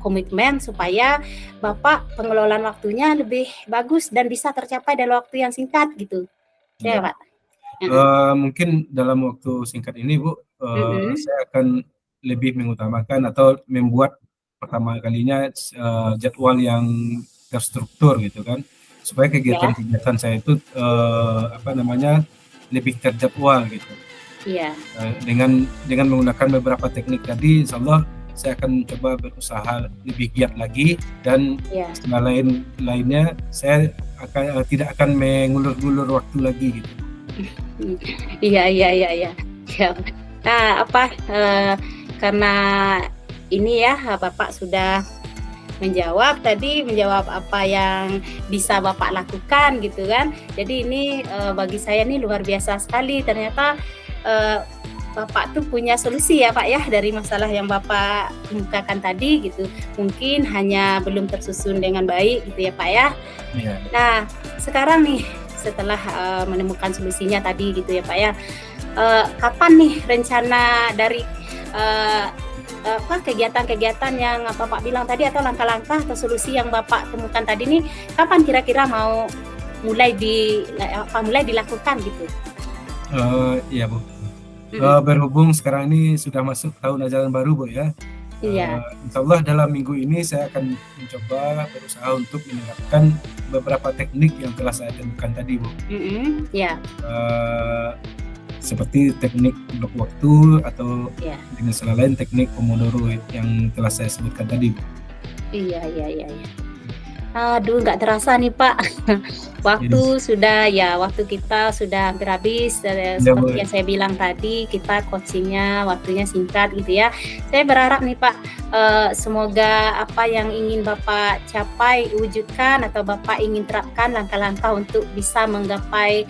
komitmen supaya Bapak pengelolaan waktunya lebih bagus dan bisa tercapai dalam waktu yang singkat gitu. Ya Pak. Mungkin dalam waktu singkat ini Bu, saya akan lebih mengutamakan atau membuat pertama kalinya jadwal yang terstruktur gitu kan, supaya kegiatan-kegiatan saya itu lebih terjadwal gitu. Dengan menggunakan beberapa teknik tadi, insya Allah saya akan coba berusaha lebih giat lagi, dan lainnya saya tidak akan mengulur-ulur waktu lagi gitu. Iya. Nah, karena ini ya Bapak sudah menjawab apa yang bisa Bapak lakukan gitu kan. Jadi ini bagi saya ini luar biasa sekali, ternyata Bapak tuh punya solusi ya Pak ya dari masalah yang Bapak kemukakan tadi gitu. Mungkin hanya belum tersusun dengan baik gitu ya Pak ya. Iya. Nah, sekarang nih setelah menemukan solusinya tadi gitu ya Pak ya, kapan nih rencana dari kegiatan-kegiatan yang Bapak bilang tadi atau langkah-langkah atau solusi yang Bapak temukan tadi nih, kapan kira-kira mau mulai dilakukan gitu? Iya Bu. Berhubung sekarang ini sudah masuk tahun ajaran baru Bu ya. Iya. Insya Allah dalam minggu ini saya akan mencoba berusaha untuk menerapkan beberapa teknik yang telah saya temukan tadi Bu. Ya. Seperti teknik blok waktu atau Iya. dengan istilah lain teknik Pomodoro yang telah saya sebutkan tadi Bu. Iya. Aduh, nggak terasa nih Pak. Waktu kita sudah hampir habis. Seperti yang saya bilang tadi, kita coachingnya waktunya singkat gitu ya. Saya berharap nih Pak, semoga apa yang ingin Bapak capai wujudkan atau Bapak ingin terapkan langkah-langkah untuk bisa menggapai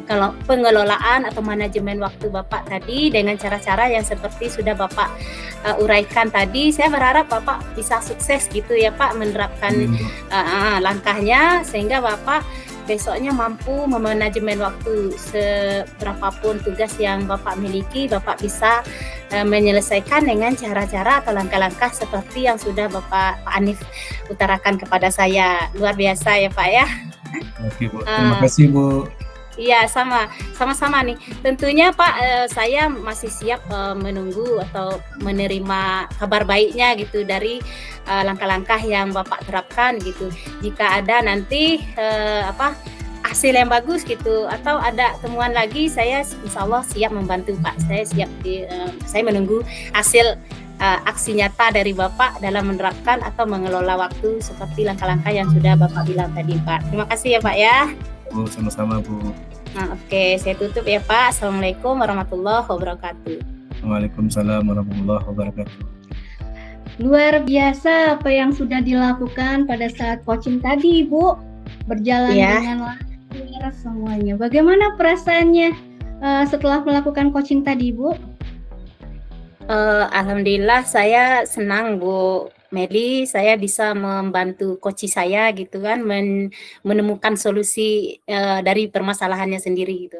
kalau pengelolaan atau manajemen waktu Bapak tadi dengan cara-cara yang seperti sudah Bapak uraikan tadi. Saya berharap Bapak bisa sukses gitu ya Pak menerapkan langkahnya sehingga Bapak besoknya mampu memanajemen waktu seberapapun tugas yang Bapak miliki, Bapak bisa menyelesaikan dengan cara-cara atau langkah-langkah seperti yang sudah Bapak Anif utarakan kepada saya. Luar biasa ya Pak ya. Oke Bu, terima kasih Bu. Iya, sama-sama nih. Tentunya Pak, saya masih siap menunggu atau menerima kabar baiknya gitu dari langkah-langkah yang Bapak terapkan gitu. Jika ada nanti hasil yang bagus gitu atau ada temuan lagi, saya insya Allah siap membantu Pak. Saya menunggu hasil aksi nyata dari Bapak dalam menerapkan atau mengelola waktu seperti langkah-langkah yang sudah Bapak bilang tadi Pak. Terima kasih ya Pak ya. Bu, sama-sama Bu. Nah, oke, saya tutup ya Pak. Assalamualaikum warahmatullahi wabarakatuh. Waalaikumsalam warahmatullahi wabarakatuh. Luar biasa apa yang sudah dilakukan pada saat coaching tadi, Bu. Berjalan dengan lancar semuanya. Bagaimana perasaannya setelah melakukan coaching tadi, Bu? Alhamdulillah saya senang Bu Meli, saya bisa membantu coach saya gitu kan, menemukan solusi dari permasalahannya sendiri gitu.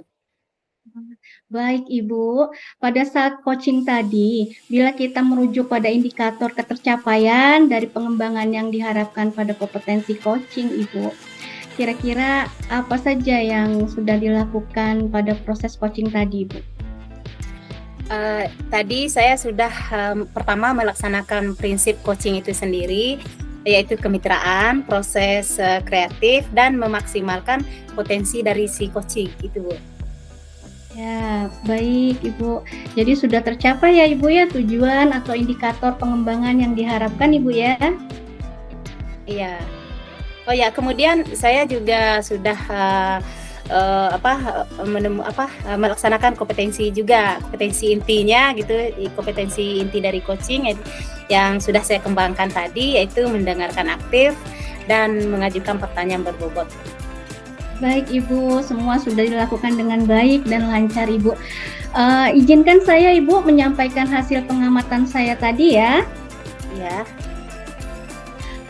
Baik Ibu, pada saat coaching tadi, bila kita merujuk pada indikator ketercapaian dari pengembangan yang diharapkan pada kompetensi coaching Ibu, kira-kira apa saja yang sudah dilakukan pada proses coaching tadi Ibu? Tadi saya sudah pertama melaksanakan prinsip coaching itu sendiri, yaitu kemitraan, proses kreatif, dan memaksimalkan potensi dari si coaching itu Bu. Ya, baik Ibu. Jadi sudah tercapai ya Ibu ya tujuan atau indikator pengembangan yang diharapkan Ibu ya? Iya. Oh ya, kemudian saya juga sudah melaksanakan kompetensi intinya gitu, kompetensi inti dari coaching yang sudah saya kembangkan tadi, yaitu mendengarkan aktif dan mengajukan pertanyaan berbobot. Baik Ibu, semua sudah dilakukan dengan baik dan lancar Ibu. Izinkan saya Ibu menyampaikan hasil pengamatan saya tadi ya. Ya.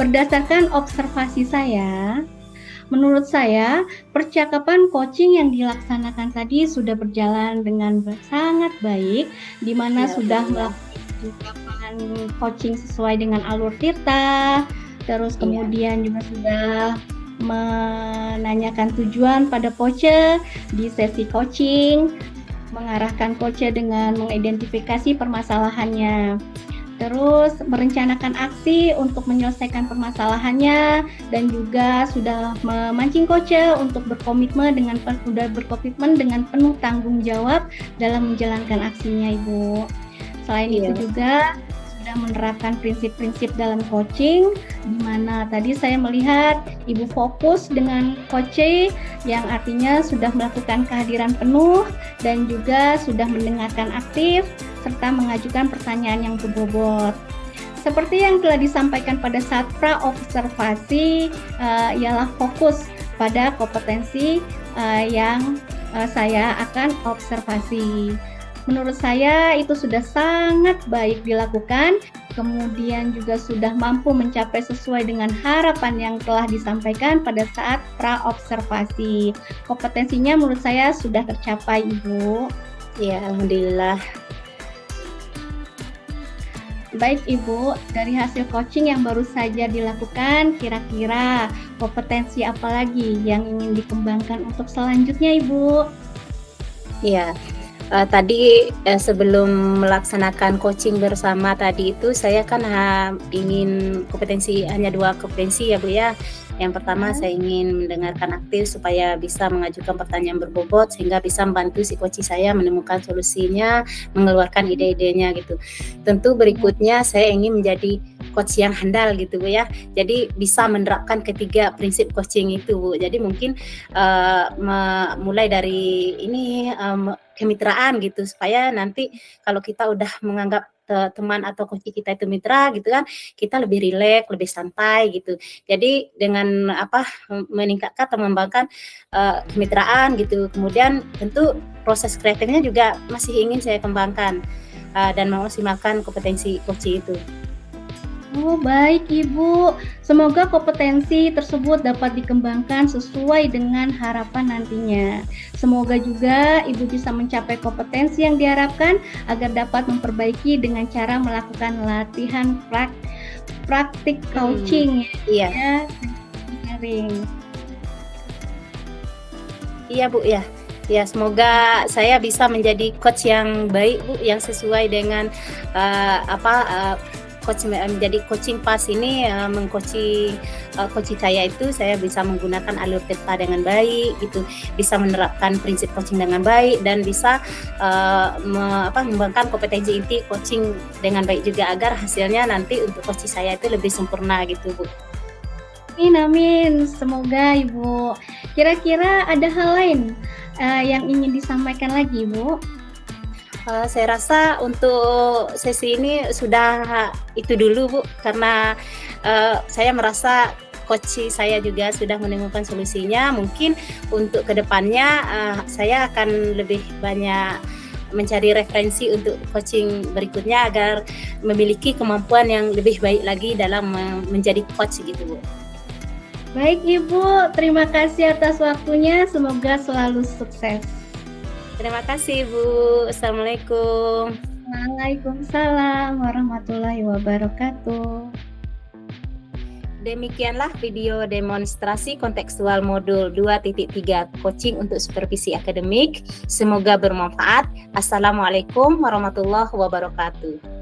Berdasarkan observasi saya, menurut saya, percakapan coaching yang dilaksanakan tadi sudah berjalan dengan sangat baik, di mana sudah melakukan percakapan coaching sesuai dengan alur Tirta, terus kemudian juga sudah menanyakan tujuan pada coach di sesi coaching, mengarahkan coach dengan mengidentifikasi permasalahannya. Terus merencanakan aksi untuk menyelesaikan permasalahannya dan juga sudah memancing coach untuk berkomitmen dengan penuh tanggung jawab dalam menjalankan aksinya Ibu. Selain itu juga sudah menerapkan prinsip-prinsip dalam coaching, di mana tadi saya melihat Ibu fokus dengan coach yang artinya sudah melakukan kehadiran penuh dan juga sudah mendengarkan aktif serta mengajukan pertanyaan yang berbobot. Seperti yang telah disampaikan pada saat pra-observasi, ialah fokus pada kompetensi yang saya akan observasi. Menurut saya itu sudah sangat baik dilakukan, kemudian juga sudah mampu mencapai sesuai dengan harapan yang telah disampaikan pada saat pra-observasi. Kompetensinya menurut saya sudah tercapai, Ibu. Ya, alhamdulillah. Baik Ibu, dari hasil coaching yang baru saja dilakukan, kira-kira kompetensi apa lagi yang ingin dikembangkan untuk selanjutnya Ibu? Ya, tadi sebelum melaksanakan coaching bersama tadi itu saya kan ingin hanya 2 kompetensi ya Bu ya. Yang pertama saya ingin mendengarkan aktif supaya bisa mengajukan pertanyaan berbobot sehingga bisa membantu si coach saya menemukan solusinya, mengeluarkan ide-idenya gitu. Tentu berikutnya saya ingin menjadi coach yang handal gitu Bu ya. Jadi bisa menerapkan ketiga prinsip coaching itu Bu. Jadi mungkin mulai dari ini kemitraan gitu supaya nanti kalau kita udah menganggap teman atau coach kita itu mitra gitu kan, kita lebih rileks, lebih santai gitu. Jadi dengan meningkatkan atau mengembangkan kemitraan gitu. Kemudian tentu proses kreatifnya juga masih ingin saya kembangkan dan memaksimalkan kompetensi coach itu. Oh baik Ibu, semoga kompetensi tersebut dapat dikembangkan sesuai dengan harapan nantinya. Semoga juga Ibu bisa mencapai kompetensi yang diharapkan agar dapat memperbaiki dengan cara melakukan latihan praktik coaching Iya. Sharing. Iya Bu ya. Ya semoga saya bisa menjadi coach yang baik Bu, yang sesuai dengan menjadi coaching pas ini mengcoaching coach saya itu saya bisa menggunakan alur theta dengan baik gitu, bisa menerapkan prinsip coaching dengan baik dan bisa mengembangkan kompetensi inti coaching dengan baik juga agar hasilnya nanti untuk coach saya itu lebih sempurna gitu Bu. Amin, semoga Ibu. Kira-kira ada hal lain yang ingin disampaikan lagi Bu? Saya rasa untuk sesi ini sudah itu dulu Bu, karena saya merasa coach saya juga sudah menemukan solusinya. Mungkin untuk kedepannya saya akan lebih banyak mencari referensi untuk coaching berikutnya agar memiliki kemampuan yang lebih baik lagi dalam menjadi coach gitu Bu. Baik Ibu, terima kasih atas waktunya, semoga selalu sukses. Terima kasih Bu. Assalamualaikum. Waalaikumsalam warahmatullahi wabarakatuh. Demikianlah video demonstrasi kontekstual modul 2.3 coaching untuk supervisi akademik. Semoga bermanfaat. Assalamualaikum warahmatullahi wabarakatuh.